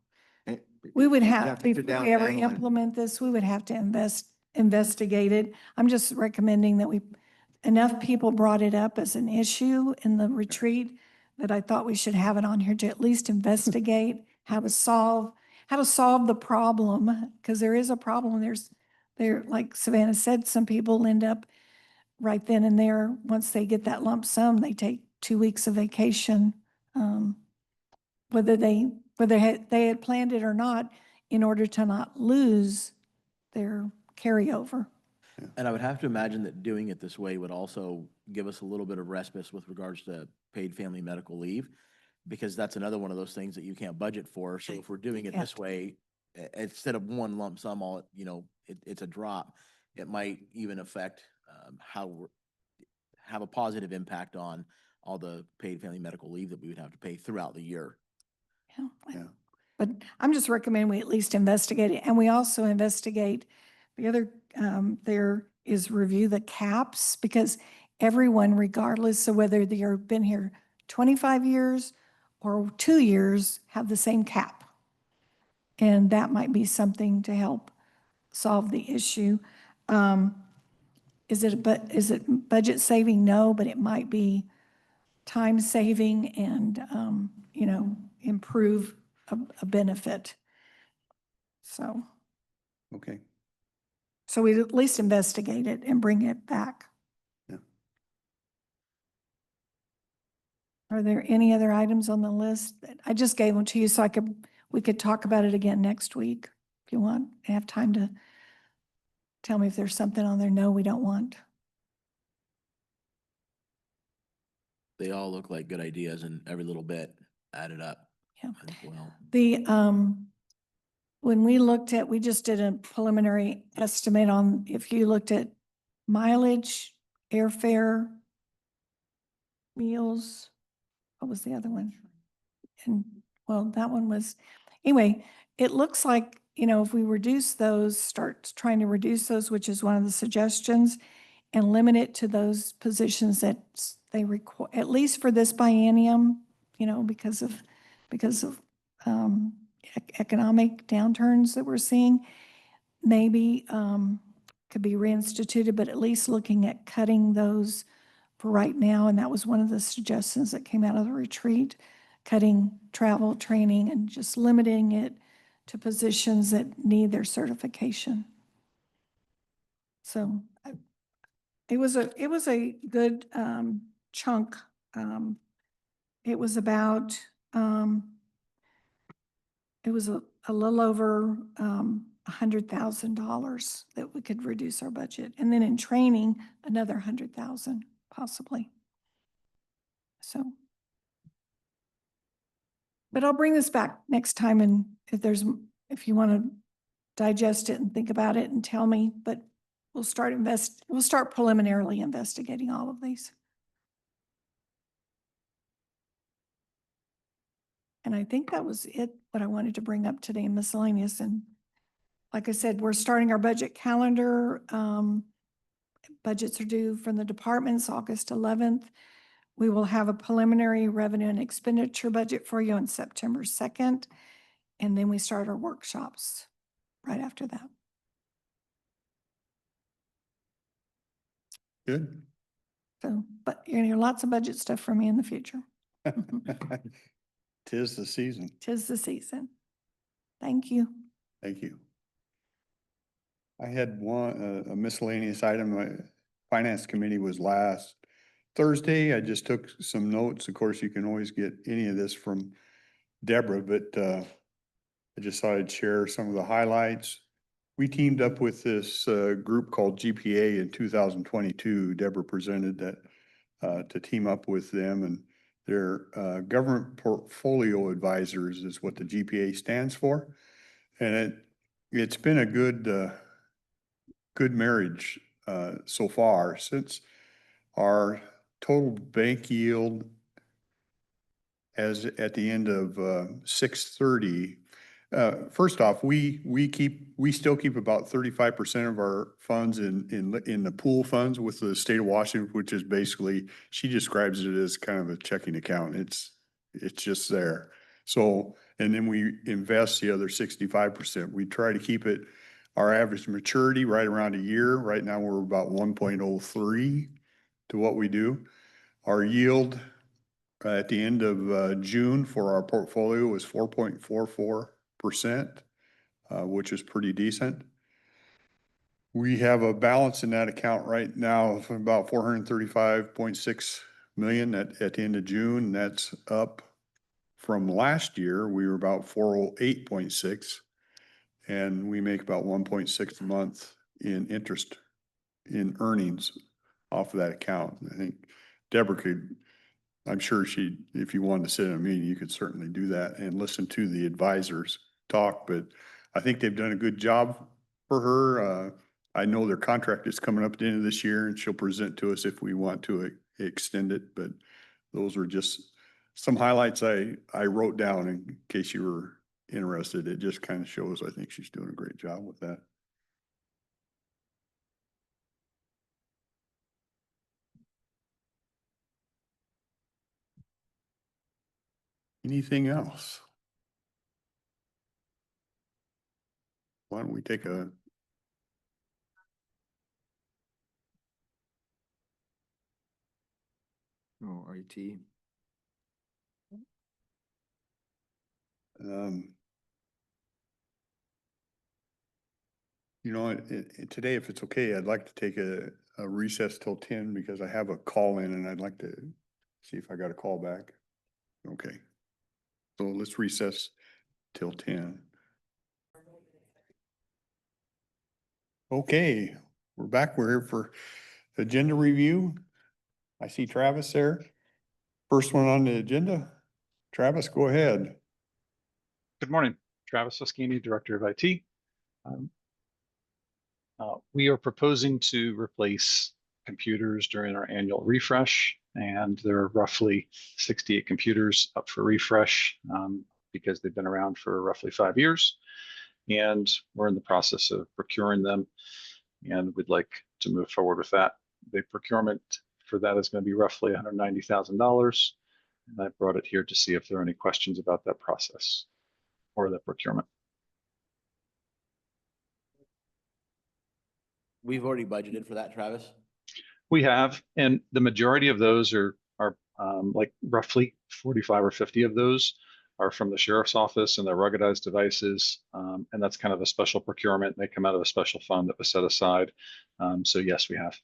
[SPEAKER 2] We would
[SPEAKER 7] you'd
[SPEAKER 2] have,
[SPEAKER 7] to sit
[SPEAKER 2] before
[SPEAKER 7] down
[SPEAKER 2] we ever
[SPEAKER 7] and analyze.
[SPEAKER 2] implement this, we would have to investigate it. I'm just recommending that enough people brought it up as an issue in the retreat that I thought we should have it on here to at least investigate how to solve the problem, because there is a problem. Like Savannah said, some people end up right then and there, once they get that lump sum, they take 2 weeks of vacation. Whether they had planned it or not, in order to not lose their carryover.
[SPEAKER 6] And I would have to imagine that doing it this way would also give us a little bit of respite with regards to paid family medical leave, because that's another one of those things that you can't budget for. So if we're doing it this way, instead of one lump sum, it's a drop, it might even affect have a positive impact on all the paid family medical leave that we would have to pay throughout the year.
[SPEAKER 1] Yeah.
[SPEAKER 2] But I'm just recommending we at least investigate it. And we also investigate, the other, there is review the caps, because everyone, regardless of whether they've been here 25 years or 2 years, have the same cap. And that might be something to help solve the issue. Is it budget saving? No, but it might be time saving and, improve a benefit. So
[SPEAKER 1] Okay.
[SPEAKER 2] we at least investigate it and bring it back.
[SPEAKER 1] Yeah.
[SPEAKER 2] Are there any other items on the list? I just gave them to you so we could talk about it again next week if you want. I have time to tell me if there's something on there. No, we don't want.
[SPEAKER 6] They all look like good ideas, and every little bit added up.
[SPEAKER 2] Yeah.
[SPEAKER 6] I think will help.
[SPEAKER 2] When we just did a preliminary estimate on, if you looked at mileage, airfare, meals, what was the other one? And, well, that one was, anyway, it looks like, if we reduce those, start trying to reduce those, which is one of the suggestions, and limit it to those positions that they require, at least for this biennium, because of economic downturns that we're seeing, maybe could be reinstituted, but at least looking at cutting those for right now. And that was one of the suggestions that came out of the retreat, cutting travel, training, and just limiting it to positions that need their certification. So it was a good chunk. It was about, it was a little over $100,000 that we could reduce our budget. And then in training, another 100,000 possibly. So. But I'll bring this back next time, and if you want to digest it and think about it and tell me, but we'll start preliminarily investigating all of these. And I think that was it, what I wanted to bring up today in miscellaneous. And like I said, we're starting our budget calendar. Budgets are due from the departments August 11th. We will have a preliminary revenue and expenditure budget for you on September 2nd. And then we start our workshops right after that.
[SPEAKER 1] Good.
[SPEAKER 2] So, but you're gonna hear lots of budget stuff from me in the future.
[SPEAKER 1] Tis the season.
[SPEAKER 2] 'Tis the season. Thank you.
[SPEAKER 1] Thank you. I had a miscellaneous item. My finance committee was last Thursday. I just took some notes. Of course, you can always get any of this from Deborah, but I just thought I'd share some of the highlights. We teamed up with this group called GPA in 2022. Deborah presented that to team up with them, and their government portfolio advisors is what the GPA stands for. And it's been a good marriage so far, since our total bank yield as at the end of 6/30. First off, we still keep about 35% of our funds in the pool funds with the state of Washington, which is basically, she describes it as kind of a checking account. It's just there. So, and then we invest the other 65%. We try to keep it, our average maturity right around a year. Right now, we're about 1.03 to what we do. Our yield at the end of June for our portfolio was 4.44%, which is pretty decent. We have a balance in that account right now of about 435.6 million at the end of June. And that's up from last year. We were about 408.6, and we make about 1.6 a month in interest in earnings off of that account. I think Deborah could, I'm sure she, if you wanted to sit in a meeting, you could certainly do that and listen to the advisors talk, but I think they've done a good job for her. I know their contract is coming up at the end of this year, and she'll present to us if we want to extend it, but those were just some highlights I wrote down in case you were interested. It just kind of shows, I think she's doing a great job with that. Anything else? Why don't we take a
[SPEAKER 7] Oh, IT.
[SPEAKER 1] you know, today, if it's okay, I'd like to take a recess till 10 because I have a call in and I'd like to see if I got a call back. Okay. So let's recess till 10. Okay, we're back. We're here for agenda review. I see Travis there. First one on the agenda. Travis, go ahead.
[SPEAKER 10] Good morning, Travis Oschini, Director of IT. We are proposing to replace computers during our annual refresh, and there are roughly 68 computers up for refresh because they've been around for roughly 5 years, and we're in the process of procuring them, and we'd like to move forward with that. The procurement for that is going to be roughly $190,000, and I brought it here to see if there are any questions about that process or the procurement.
[SPEAKER 6] We've already budgeted for that, Travis.
[SPEAKER 10] We have, and the majority of those are like roughly 45 or 50 of those are from the sheriff's office and their ruggedized devices. And that's kind of a special procurement. They come out of a special fund that was set aside. So yes, we have.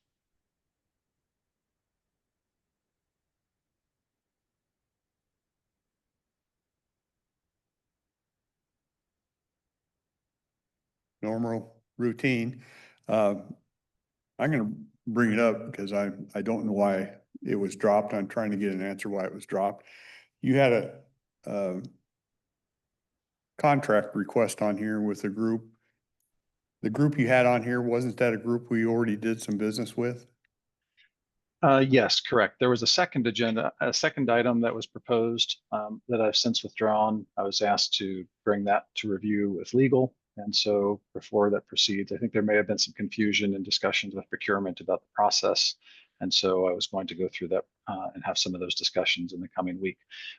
[SPEAKER 1] Normal routine. I'm going to bring it up because I don't know why it was dropped. I'm trying to get an answer why it was dropped. You had a contract request on here with a group. The group you had on here, wasn't that a group we already did some business with?
[SPEAKER 10] Yes, correct. There was a second item that was proposed that I've since withdrawn. I was asked to bring that to review with legal. And so before that proceeds, I think there may have been some confusion and discussions with procurement about the process. And so I was going to go through that and have some of those discussions in the coming week.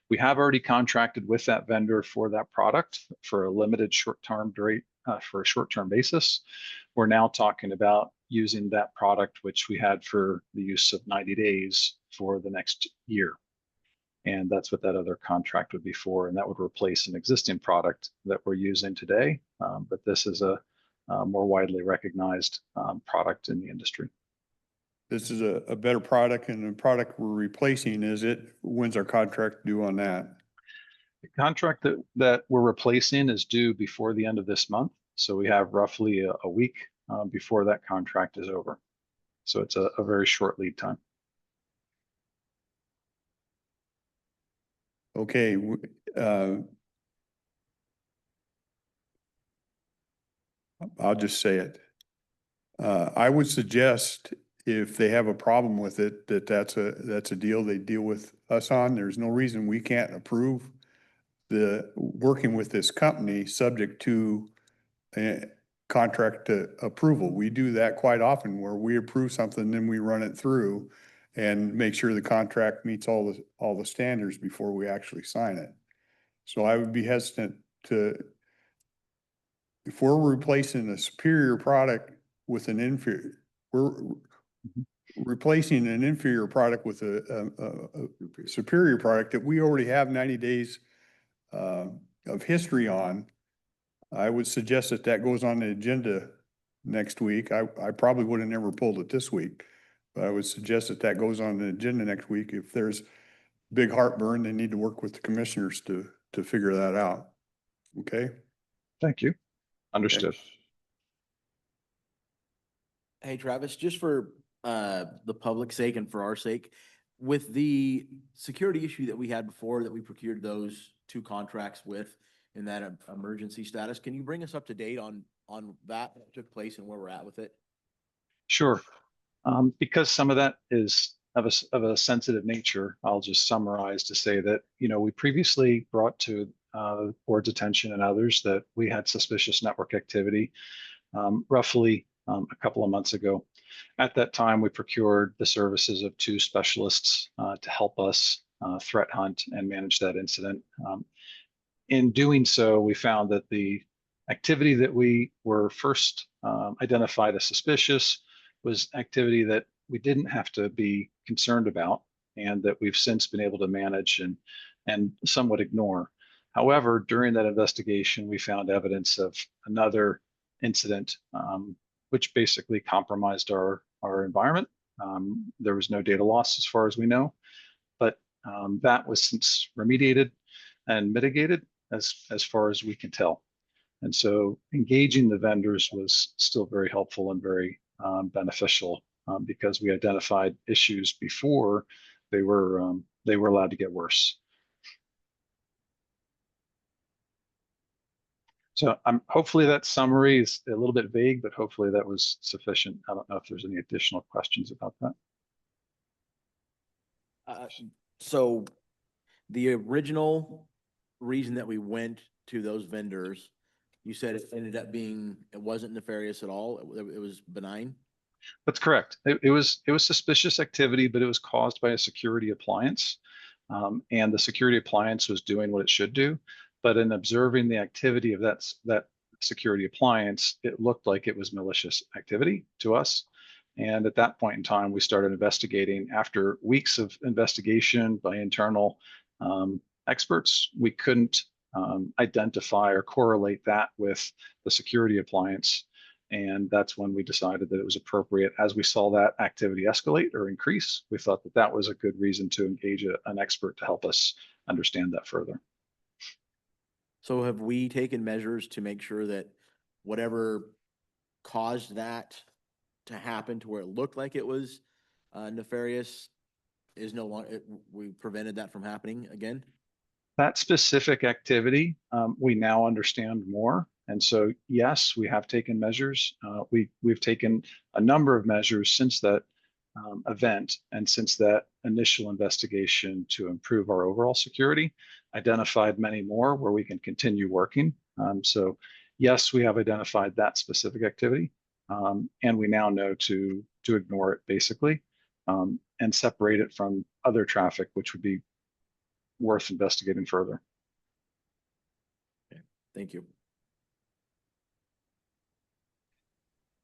[SPEAKER 10] We have already contracted with that vendor for that product for a limited short-term rate for a short-term basis. We're now talking about using that product, which we had for the use of 90 days for the next year. And that's what that other contract would be for. And that would replace an existing product that we're using today. But this is a more widely recognized product in the industry.
[SPEAKER 1] This is a better product, and the product we're replacing, when's our contract due on that?
[SPEAKER 10] The contract that we're replacing is due before the end of this month. So we have roughly a week before that contract is over. So it's a very short lead time.
[SPEAKER 1] Okay. I'll just say it. I would suggest if they have a problem with it, that's a deal they deal with us on. There's no reason we can't approve working with this company subject to contract approval. We do that quite often where we approve something, then we run it through and make sure the contract meets all the standards before we actually sign it. So I would be hesitant if we're replacing a superior product with an inferior, we're replacing an inferior product with a superior product that we already have 90 days of history on. I would suggest that goes on the agenda next week. I probably would have never pulled it this week, but I would suggest that goes on the agenda next week. If there's big heartburn, they need to work with the commissioners to figure that out. Okay?
[SPEAKER 10] Thank you. Understood.
[SPEAKER 6] Hey, Travis, just for the public's sake and for our sake, with the security issue that we had before that we procured those 2 contracts with in that emergency status, can you bring us up to date on that took place and where we're at with it?
[SPEAKER 10] Sure. Because some of that is of a sensitive nature, I'll just summarize to say that, we previously brought to board's attention and others that we had suspicious network activity roughly a couple of months ago. At that time, we procured the services of 2 specialists to help us threat hunt and manage that incident. In doing so, we found that the activity that we were first identified as suspicious was activity that we didn't have to be concerned about and that we've since been able to manage and somewhat ignore. However, during that investigation, we found evidence of another incident which basically compromised our environment. There was no data loss as far as we know, but that was since remediated and mitigated as far as we can tell. And so engaging the vendors was still very helpful and very beneficial because we identified issues before they were allowed to get worse. So hopefully that summary is a little bit vague, but hopefully that was sufficient. I don't know if there's any additional questions about that.
[SPEAKER 6] So the original reason that we went to those vendors, you said it ended up being, it wasn't nefarious at all. It was benign.
[SPEAKER 10] That's correct. It was suspicious activity, but it was caused by a security appliance. And the security appliance was doing what it should do. But in observing the activity of that security appliance, it looked like it was malicious activity to us. And at that point in time, we started investigating. After weeks of investigation by internal experts, we couldn't identify or correlate that with the security appliance. And that's when we decided that it was appropriate. As we saw that activity escalate or increase, we thought that that was a good reason to engage an expert to help us understand that further.
[SPEAKER 6] So have we taken measures to make sure that whatever caused that to happen to where it looked like it was nefarious is no longer, we prevented that from happening again?
[SPEAKER 10] That specific activity, we now understand more. And so, yes, we have taken measures. We've taken a number of measures since that event and since that initial investigation to improve our overall security, identified many more where we can continue working. So yes, we have identified that specific activity and we now know to ignore it basically and separate it from other traffic, which would be worth investigating further.
[SPEAKER 6] Okay, thank you.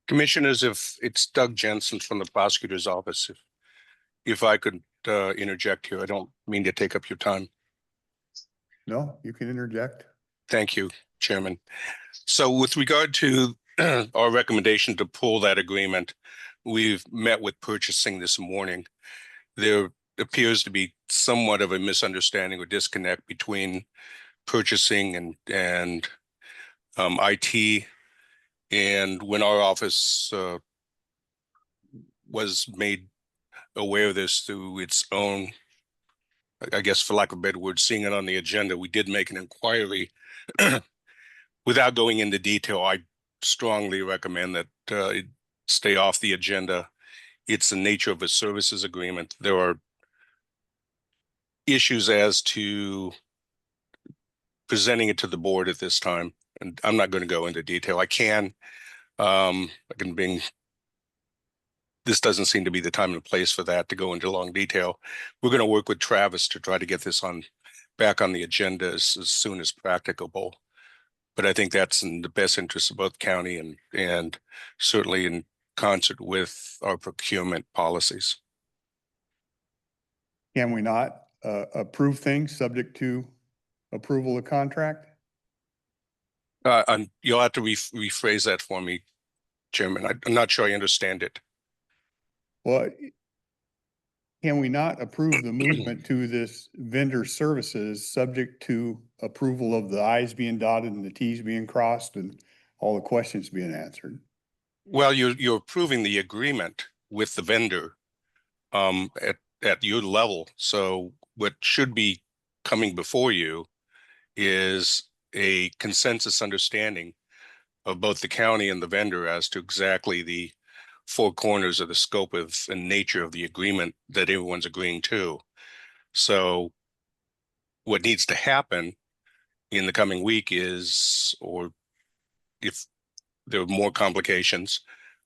[SPEAKER 11] Commissioners, if it's Doug Jensen from the prosecutor's office, if I could interject here, I don't mean to take up your time.
[SPEAKER 1] No, you can interject.
[SPEAKER 11] Thank you, Chairman. So with regard to our recommendation to pull that agreement, we've met with purchasing this morning. There appears to be somewhat of a misunderstanding or disconnect between purchasing and IT. And when our office was made aware of this through its own, I guess for lack of a better word, seeing it on the agenda, we did make an inquiry. Without going into detail, I strongly recommend that stay off the agenda. It's the nature of a services agreement. There are issues as to presenting it to the board at this time, and I'm not going to go into detail. I can bring, this doesn't seem to be the time and place for that to go into long detail. We're going to work with Travis to try to get this back on the agenda as soon as practicable. But I think that's in the best interest of both county and certainly in concert with our procurement policies.
[SPEAKER 1] Can we not approve things subject to approval of contract?
[SPEAKER 11] And you'll have to rephrase that for me, Chairman. I'm not sure I understand it.
[SPEAKER 1] Well, can we not approve the movement to this vendor services subject to approval of the i's being dotted and the t's being crossed and all the questions being answered?
[SPEAKER 11] Well, you're approving the agreement with the vendor at your level. So what should be coming before you is a consensus understanding of both the county and the vendor as to exactly the four corners of the scope of and nature of the agreement that everyone's agreeing to. So what needs to happen in the coming week is, or if there are more complications,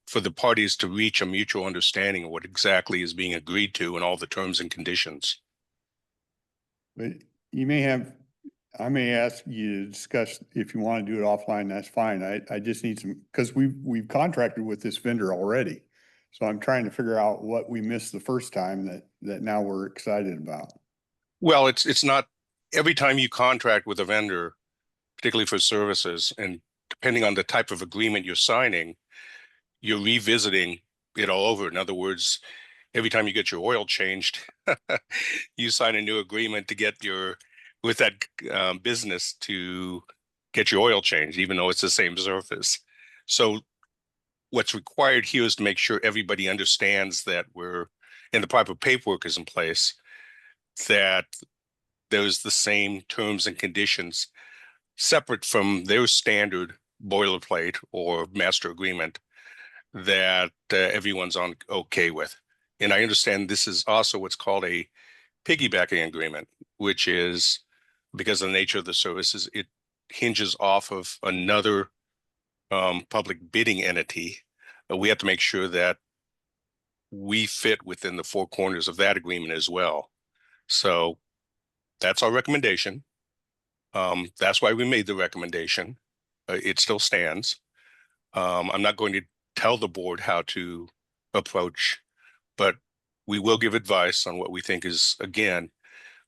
[SPEAKER 11] for the parties to reach a mutual understanding of what exactly is being agreed to and all the terms and conditions.
[SPEAKER 1] But I may ask you to discuss, if you want to do it offline, that's fine. I just need some, because we've contracted with this vendor already. So I'm trying to figure out what we missed the first time that now we're excited about.
[SPEAKER 11] Well, it's not every time you contract with a vendor, particularly for services, and depending on the type of agreement you're signing, you're revisiting it all over. In other words, every time you get your oil changed, you sign a new agreement to get with that business to get your oil changed, even though it's the same surface. So what's required here is to make sure everybody understands that and the proper paperwork is in place, that there's the same terms and conditions separate from their standard boilerplate or master agreement that everyone's okay with. And I understand this is also what's called a piggybacking agreement, which is, because of the nature of the services, it hinges off of another public bidding entity. We have to make sure that we fit within the four corners of that agreement as well. So that's our recommendation. That's why we made the recommendation. It still stands. I'm not going to tell the board how to approach, but we will give advice on what we think is, again,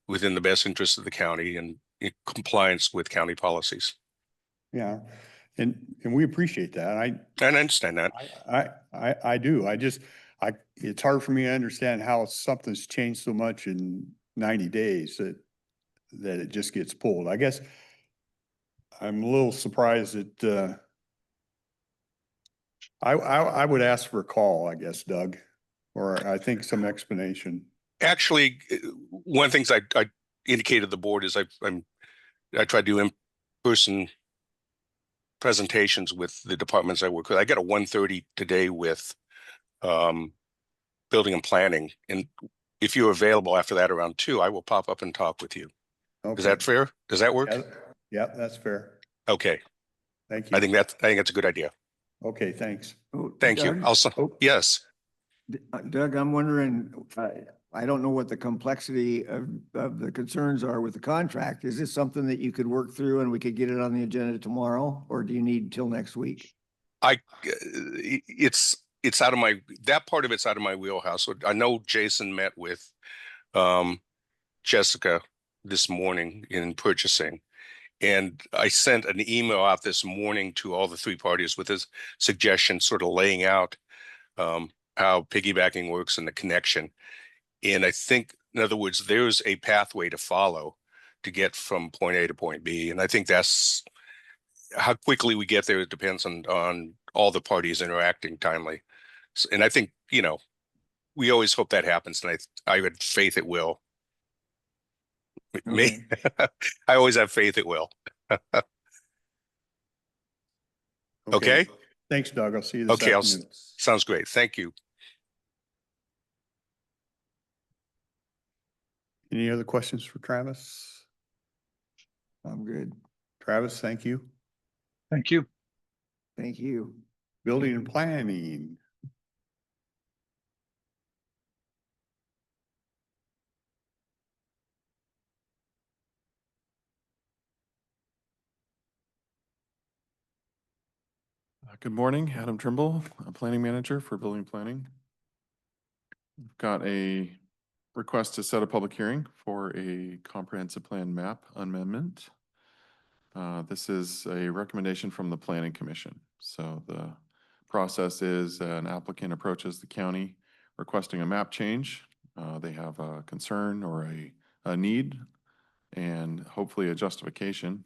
[SPEAKER 11] within the best interest of the county and in compliance with county policies.
[SPEAKER 1] Yeah. And we appreciate that.
[SPEAKER 11] And I understand that.
[SPEAKER 1] I do. It's hard for me to understand how something's changed so much in 90 days that it just gets pulled. I guess I'm a little surprised that, I would ask for a call, I guess, Doug, or I think some explanation.
[SPEAKER 11] Actually, one of the things I indicated to the board is I try to do in-person presentations with the departments I work with. I got a 1:30 today with building and planning. And if you're available after that around 2, I will pop up and talk with you.
[SPEAKER 1] Okay.
[SPEAKER 11] Is that fair? Does that work?
[SPEAKER 1] Yeah, that's fair.
[SPEAKER 11] Okay.
[SPEAKER 1] Thank you.
[SPEAKER 11] I think that's a good idea.
[SPEAKER 1] Okay, thanks.
[SPEAKER 11] Thank you.
[SPEAKER 7] Doug?
[SPEAKER 11] Also, yes.
[SPEAKER 7] Doug, I'm wondering, I don't know what the complexity of the concerns are with the contract. Is this something that you could work through and we could get it on the agenda tomorrow, or do you need till next week?
[SPEAKER 11] It's out of that part of it's out of my wheelhouse. So I know Jason met with Jessica this morning in purchasing, and I sent an email out this morning to all the 3 parties with his suggestion, sort of laying out how piggybacking works and the connection. And I think, in other words, there's a pathway to follow to get from point A to point B. And I think that's how quickly we get there. It depends on all the parties interacting timely. And I think, we always hope that happens. And I had faith it will.
[SPEAKER 7] Okay.
[SPEAKER 11] I always have faith it will. Okay.
[SPEAKER 1] Thanks, Doug. I'll see you this
[SPEAKER 11] Okay,
[SPEAKER 1] afternoon.
[SPEAKER 11] sounds great. Thank you.
[SPEAKER 1] Any other questions for Travis?
[SPEAKER 7] I'm good.
[SPEAKER 1] Travis, thank you.
[SPEAKER 10] Thank you.
[SPEAKER 7] Thank you.
[SPEAKER 1] Building and planning.
[SPEAKER 12] Good morning, Adam Trimble, a planning manager for building planning. We've got a request to set a public hearing for a comprehensive plan map amendment. This is a recommendation from the Planning Commission. So the process is an applicant approaches the county requesting a map change. They have a concern or a need and hopefully a justification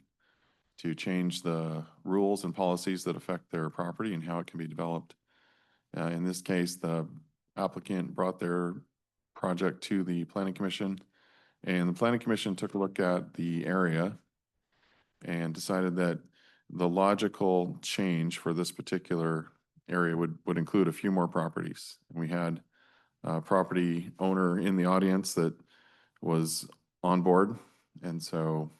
[SPEAKER 12] to change the rules and policies that affect their property and how it can be developed. In this case, the applicant brought their project to the Planning Commission, and the Planning Commission took a look at the area and decided that the logical change for this particular area would include a few more properties. We had a property owner in the audience that was on board, and so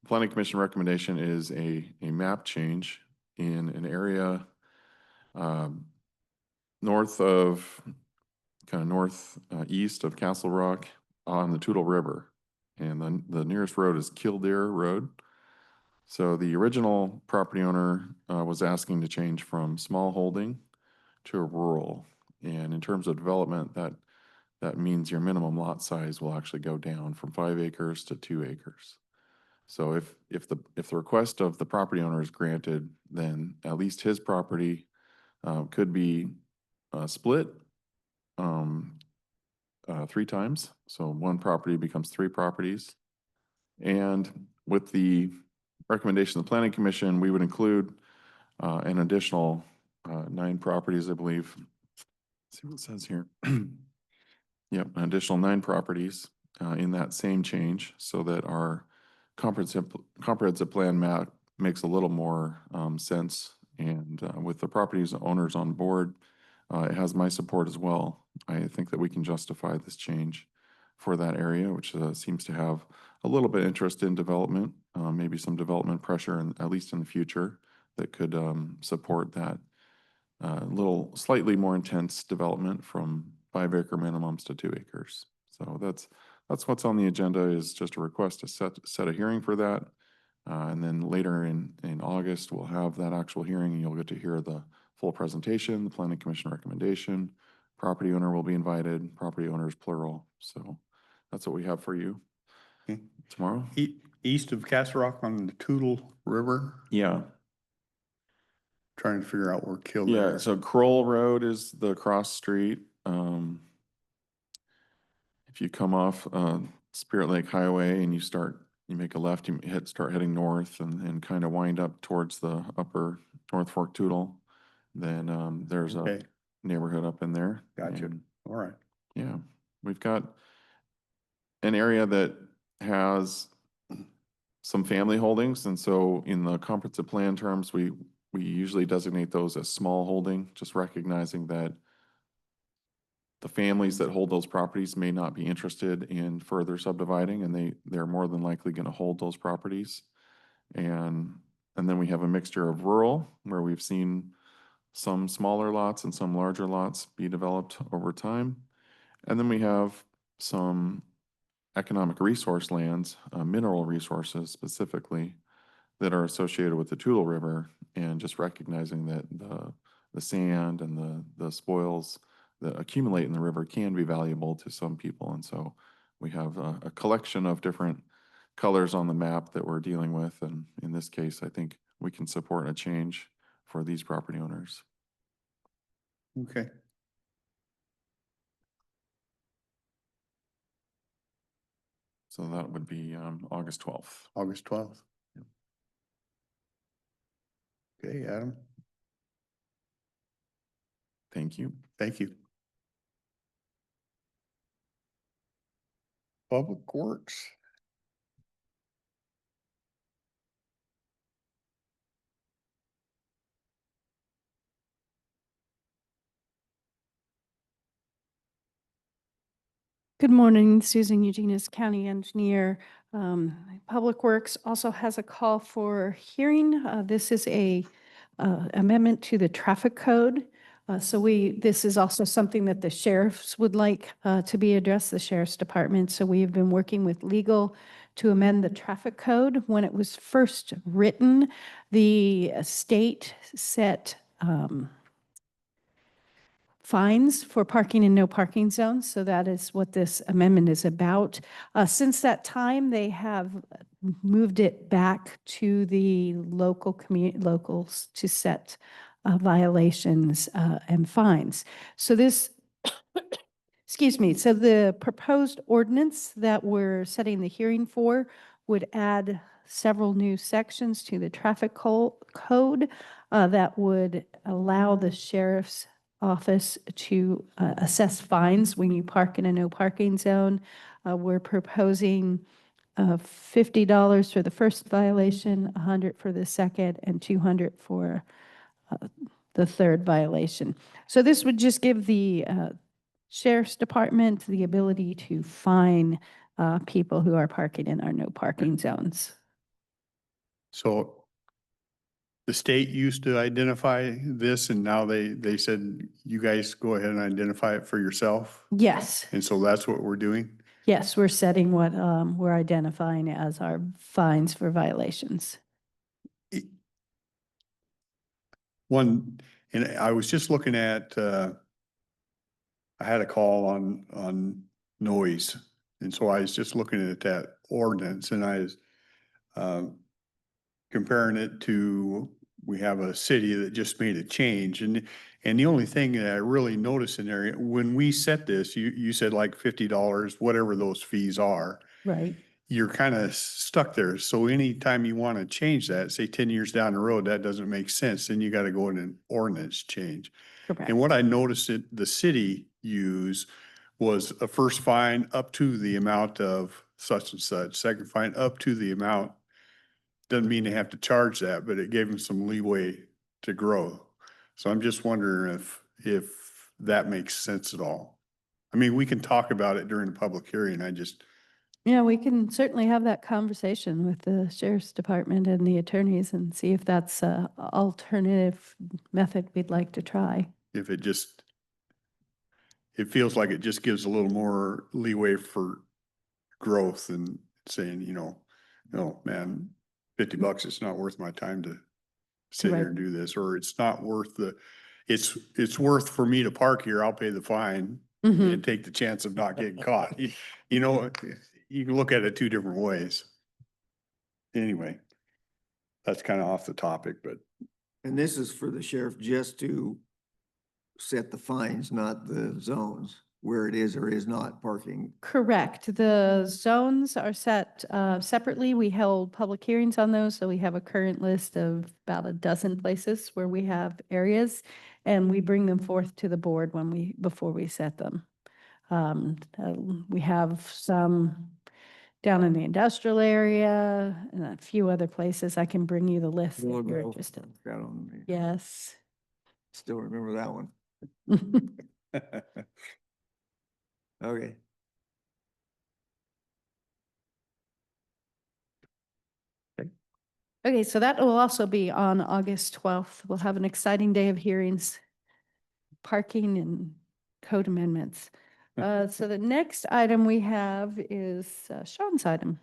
[SPEAKER 12] Planning Commission recommendation is a map change in an area north of, kind of northeast of Castle Rock on the Toutle River. And then the nearest road is Kildare Road. So the original property owner was asking to change from small holding to a rural. And in terms of development, that means your minimum lot size will actually go down from 5 acres to 2 acres. So if the request of the property owner is granted, then at least his property could be split 3 times. So one property becomes 3 properties. And with the recommendation of the Planning Commission, we would include an additional 9 properties, I believe. Let's see what it says here. Yep, an additional 9 properties in that same change so that our comprehensive plan map makes a little more sense. And with the properties owners on board, it has my support as well. I think that we can justify this change for that area, which seems to have a little bit of interest in development, maybe some development pressure, at least in the future, that could support that little slightly more intense development from 5 acre minimums to 2 acres. So that's what's on the agenda, is just a request to set a hearing for that. And then later in August, we'll have that actual hearing and you'll get to hear the full presentation, the Planning Commission recommendation. Property owner will be invited, property owners plural. So that's what we have for you tomorrow.
[SPEAKER 1] East of Castle Rock on the Toutle River,
[SPEAKER 12] Yeah.
[SPEAKER 1] trying to figure out where
[SPEAKER 12] Yeah,
[SPEAKER 1] Kildare.
[SPEAKER 12] so Kroll Road is the cross street. If you come off Spirit Lake Highway and you make a left, you start heading north and kind of wind up towards the upper North Fork Toutle, then there's
[SPEAKER 1] Okay.
[SPEAKER 12] a neighborhood up in there.
[SPEAKER 1] Gotcha.
[SPEAKER 12] And,
[SPEAKER 1] All right.
[SPEAKER 12] yeah, we've got an area that has some family holdings, and so in the comprehensive plan terms, we usually designate those as small holding, just recognizing that the families that hold those properties may not be interested in further subdividing, and they're more than likely going to hold those properties. And then we have a mixture of rural, where we've seen some smaller lots and some larger lots be developed over time. And then we have some economic resource lands, mineral resources specifically, that are associated with the Toutle River, and just recognizing that the sand and the spoils that accumulate in the river can be valuable to some people. And so we have a collection of different colors on the map that we're dealing with. And in this case, I think we can support a change for these property owners.
[SPEAKER 1] Okay.
[SPEAKER 12] So that would be August 12th.
[SPEAKER 1] August 12th.
[SPEAKER 12] Yep.
[SPEAKER 1] Okay, Adam.
[SPEAKER 12] Thank you.
[SPEAKER 1] Thank you. Public Works.
[SPEAKER 13] Good morning, Susan Eugenius, County Engineer. Public Works also has a call for hearing. This is a amendment to the traffic code. This is also something that the sheriffs would like to be addressed, the sheriff's department. So we have been working with legal to amend the traffic code. When it was first written, the state set fines for parking in no parking zones. So that is what this amendment is about. Since that time, they have moved it back to the locals to set violations and fines. So this, excuse me, so the proposed ordinance that we're setting the hearing for would add several new sections to the traffic code that would allow the sheriff's office to assess fines when you park in a no parking zone. We're proposing $50 for the first violation, $100 for the second, and $200 for the third violation. So this would just give the sheriff's department the ability to fine people who are parking in our no parking zones.
[SPEAKER 1] So the state used to identify this and now they said, you guys go ahead and identify it for yourself.
[SPEAKER 13] Yes,
[SPEAKER 1] And so that's what we're doing.
[SPEAKER 13] yes, we're setting what we're identifying as our fines for violations.
[SPEAKER 1] One, and I was just looking at, I had a call on noise. And so I was just looking at that ordinance and I was, comparing it to, we have a city that just made a change. And the only thing that I really noticed in there, when we set this, you said like $50, whatever those fees are,
[SPEAKER 13] Right.
[SPEAKER 1] you're kind of stuck there. So anytime you want to change that, say 10 years down the road, that doesn't make sense. Then you got to go in an ordinance change.
[SPEAKER 13] Correct.
[SPEAKER 1] And what I noticed that the city use was a first fine up to the amount of such and such, second fine up to the amount. Doesn't mean they have to charge that, but it gave them some leeway to grow. So I'm just wondering if that makes sense at all. I mean, we can talk about it during the public hearing.
[SPEAKER 13] Yeah, we can certainly have that conversation with the sheriff's department and the attorneys and see if that's a alternative method we'd like to try.
[SPEAKER 1] If it feels like it just gives a little more leeway for growth and saying, no, man, $50, it's not worth my time to sit here and do this, or it's not worth it's worth for me to park here. I'll pay the fine and take the chance of not getting caught. You can look at it two different ways. Anyway, that's kind of off the topic, but.
[SPEAKER 7] And this is for the sheriff just to set the fines, not the zones where it is or is not parking.
[SPEAKER 13] Correct. The zones are set separately. We held public hearings on those, so we have a current list of about a dozen places where we have areas, and we bring them forth to the board before we set them. We have some down in the industrial area and a few other places. I can bring you the list if you're interested. Yes.
[SPEAKER 7] Still remember that one. Okay.
[SPEAKER 13] Okay, so that will also be on August 12th. We'll have an exciting day of hearings, parking and code amendments. So the next item we have is Sean's item.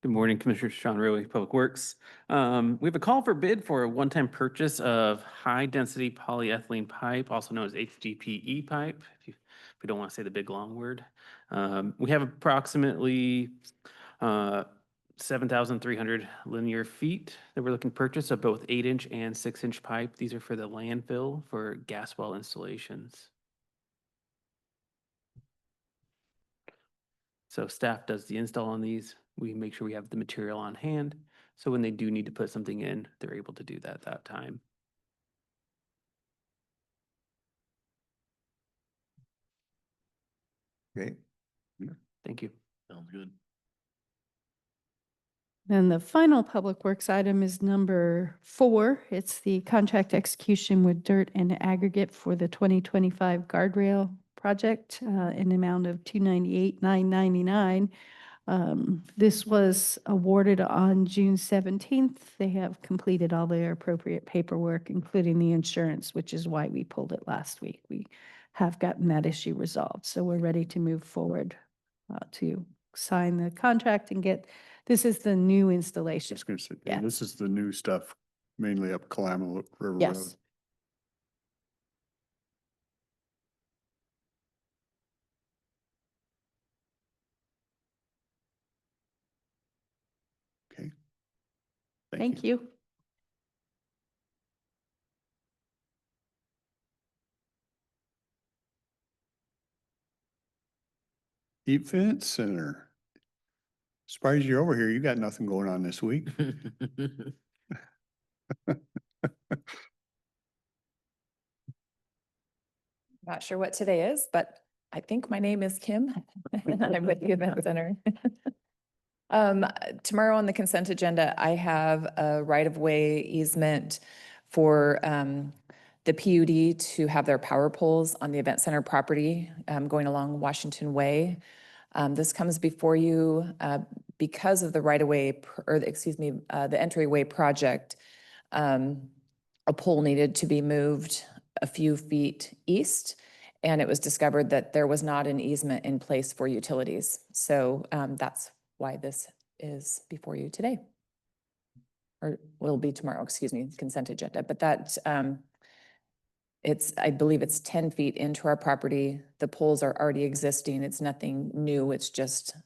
[SPEAKER 14] Good morning, Commissioner Sean Rowley, Public Works. We have a call for bid for a one-time purchase of high-density polyethylene pipe, also known as HDPE pipe, if we don't want to say the big long word. We have approximately 7,300 linear feet that we're looking to purchase of both 8-inch and 6-inch pipe. These are for the landfill for gas well installations. So staff does the install on these. We make sure we have the material on hand. So when they do need to put something in, they're able to do that at that time.
[SPEAKER 7] Okay.
[SPEAKER 14] Thank you.
[SPEAKER 6] Sounds good.
[SPEAKER 13] And the final Public Works item is number 4. It's the contract execution with Dirt and Aggregate for the 2025 guardrail project in the amount of $298,999. This was awarded on June 17th. They have completed all their appropriate paperwork, including the insurance, which is why we pulled it last week. We have gotten that issue resolved. So we're ready to move forward to sign the contract and get, this is the new installation.
[SPEAKER 1] Just gonna say,
[SPEAKER 13] Yeah.
[SPEAKER 1] this is the new stuff, mainly up Kalama River Road.
[SPEAKER 13] Yes.
[SPEAKER 1] Okay.
[SPEAKER 13] Thank you.
[SPEAKER 1] Deep Fence Center. Surprised you're over here. You got nothing going on this week.
[SPEAKER 15] Not sure what today is, but I think my name is Kim and I'm with the event center. Tomorrow on the consent agenda, I have a right-of-way easement for the PUD to have their power poles on the event center property going along Washington Way. This comes before you because of the right-of-way, the entryway project. A pole needed to be moved a few feet east, and it was discovered that there was not an easement in place for utilities. So that's why this is before you today. Or will be tomorrow, excuse me, consent agenda. But that, I believe it's 10 feet into our property. The poles are already existing. It's nothing new. It's just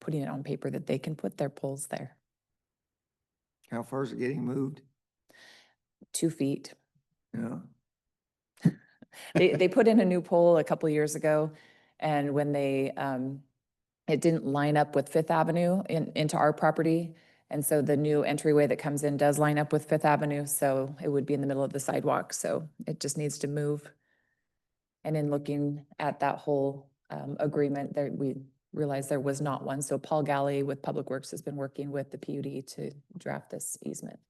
[SPEAKER 15] putting it on paper that they can put their poles there.
[SPEAKER 7] How far is it getting moved?
[SPEAKER 15] 2 feet.
[SPEAKER 7] Yeah.
[SPEAKER 15] They put in a new pole a couple years ago, and when they it didn't line up with Fifth Avenue into our property, and so the new entryway that comes in does line up with Fifth Avenue, so it would be in the middle of the sidewalk, so it just needs to move. And in looking at that whole agreement, there we realized there was not one, so Paul Galley with Public Works has been working with the PUD to draft this easement.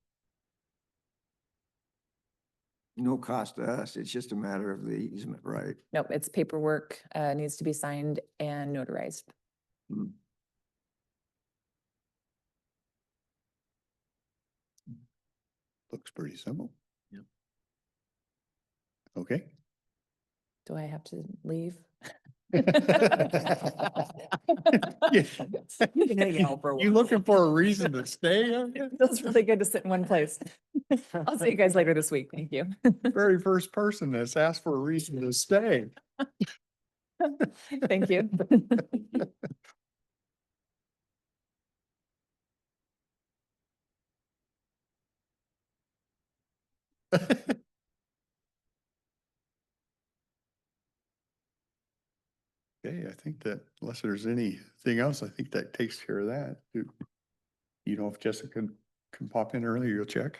[SPEAKER 7] No cost to us. It's just a matter of the easement, right?
[SPEAKER 15] Nope, it's paperwork, needs to be signed and notarized.
[SPEAKER 7] Hmm.
[SPEAKER 1] Looks pretty simple.
[SPEAKER 6] Yep.
[SPEAKER 1] Okay.
[SPEAKER 15] Do I have to leave?
[SPEAKER 1] You looking for a reason to stay?
[SPEAKER 15] It feels really good to sit in one place. I'll see you guys later this week. Thank you.
[SPEAKER 1] Very first person that's asked for a reason to stay.
[SPEAKER 15] Thank you.
[SPEAKER 1] Okay, I think that unless there's anything else, I think that takes care of that. You know, if Jessica can pop in early, you'll check.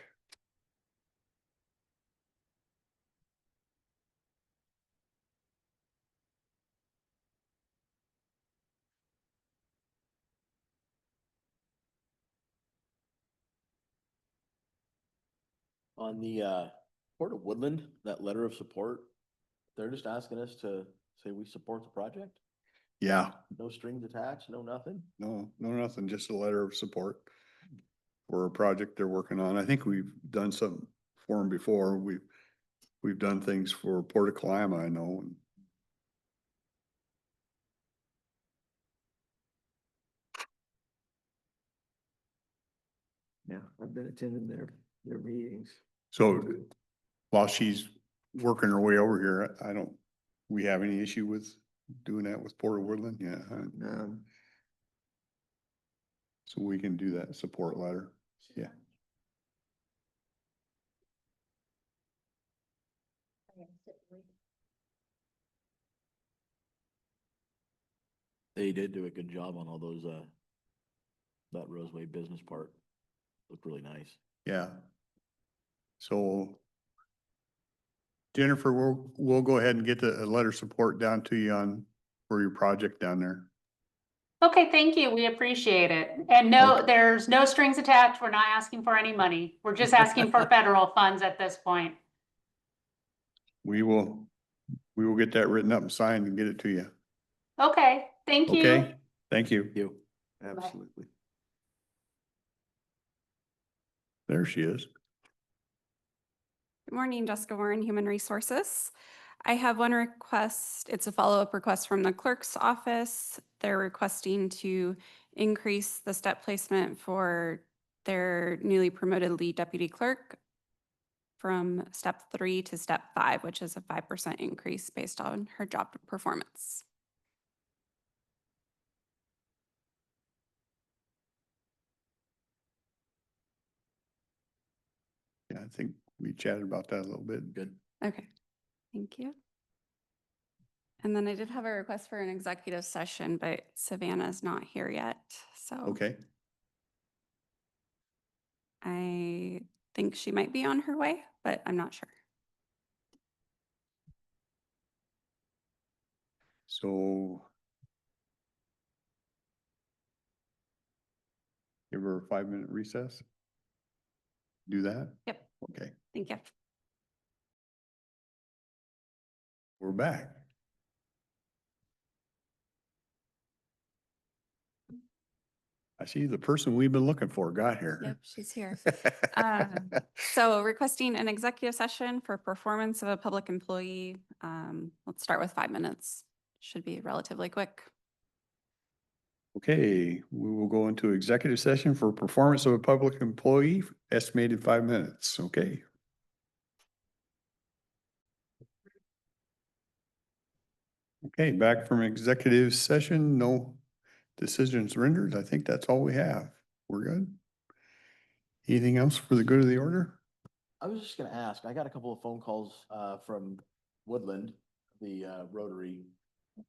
[SPEAKER 6] On the Port of Woodland, that letter of support, they're just asking us to say we support the project?
[SPEAKER 1] Yeah,
[SPEAKER 6] No strings attached, no nothing?
[SPEAKER 1] no, nothing, just a letter of support for a project they're working on. I think we've done something for them before. We've done things for Port of Kalama, I know.
[SPEAKER 7] Yeah, I've been attending their meetings.
[SPEAKER 1] So while she's working her way over here, we have any issue with doing that with Port of Woodland? Yeah. So we can do that support letter. Yeah.
[SPEAKER 6] They did do a good job on all those, that Roseway business park. Looked really nice.
[SPEAKER 1] Yeah. So Jennifer, we'll go ahead and get the letter of support down to you for your project down there.
[SPEAKER 16] Okay, thank you. We appreciate it. And no,
[SPEAKER 1] Okay.
[SPEAKER 16] there's no strings attached. We're not asking for any money. We're just asking for federal funds at this point.
[SPEAKER 1] We will We will get that written up and signed and get it to you.
[SPEAKER 16] Okay, thank you.
[SPEAKER 1] Okay, thank you.
[SPEAKER 6] You.
[SPEAKER 7] Absolutely.
[SPEAKER 1] There she is.
[SPEAKER 17] Good morning, Jessica Warren, Human Resources. I have one request. It's a follow-up request from the clerk's office. They're requesting to increase the step placement for their newly promoted lead deputy clerk from step 3 to step 5, which is a 5% increase based on her job performance.
[SPEAKER 1] Yeah, I think we chatted about that a little bit.
[SPEAKER 6] Good.
[SPEAKER 17] Okay, thank you. And then I did have a request for an executive session, but Savannah's not here yet, so.
[SPEAKER 1] Okay,
[SPEAKER 17] I think she might be on her way, but I'm not sure.
[SPEAKER 1] so. Give her a 5-minute recess. Do that?
[SPEAKER 17] Yep,
[SPEAKER 1] Okay,
[SPEAKER 17] thank you.
[SPEAKER 1] we're back. I see the person we've been looking for got here.
[SPEAKER 17] Yep, she's here. So requesting an executive session for performance of a public employee. Let's start with 5 minutes. Should be relatively quick.
[SPEAKER 1] Okay, we will go into executive session for performance of a public employee, estimated 5 minutes. Okay. Okay, back from executive session, no decisions rendered. I think that's all we have. We're good. Anything else for the good of the order?
[SPEAKER 6] I was just gonna ask, I got a couple of phone calls from Woodland, the Rotary.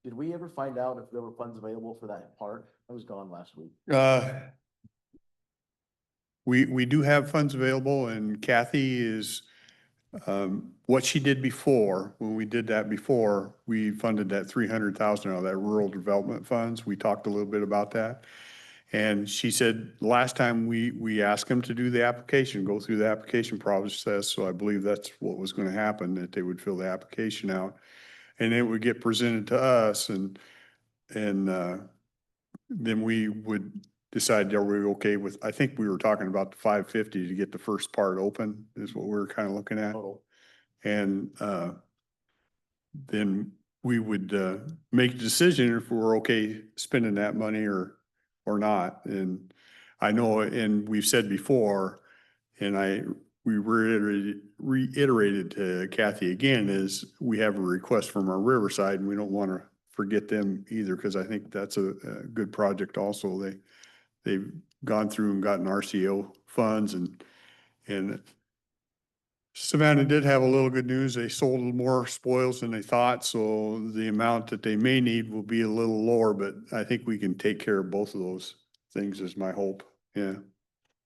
[SPEAKER 6] Did we ever find out if there were funds available for that park? I was gone last week.
[SPEAKER 1] We do have funds available, and Kathy is, what she did before, when we did that before, we funded that 300,000 out of that rural development funds. We talked a little bit about that. And she said, last time we asked them to do the application, go through the application process. So I believe that's what was going to happen, that they would fill the application out and it would get presented to us, and then we would decide, are we okay with, I think we were talking about the 550 to get the first part open is what we were kind of looking at.
[SPEAKER 6] Total.
[SPEAKER 1] And then we would make a decision if we're okay spending that money or not. And I know, and we've said before, and we reiterated to Kathy again, is we have a request from our Riverside, and we don't want to forget them either, because I think that's a good project also. They've gone through and gotten RCO funds, and Savannah did have a little good news. They sold more spoils than they thought, so the amount that they may need will be a little lower, but I think we can take care of both of those things is my hope. Yeah.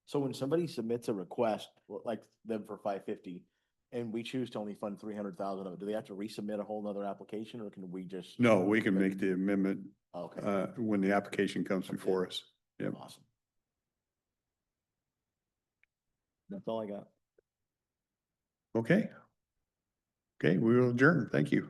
[SPEAKER 6] So when somebody submits a request, like them for 550, and we choose to only fund 300,000 of it, do they have to resubmit a whole nother application, or can we just?
[SPEAKER 1] No, we can make the amendment
[SPEAKER 6] Okay,
[SPEAKER 1] when the application comes before us. Yep.
[SPEAKER 6] awesome. That's all I got.
[SPEAKER 1] Okay. Okay, we will adjourn. Thank you.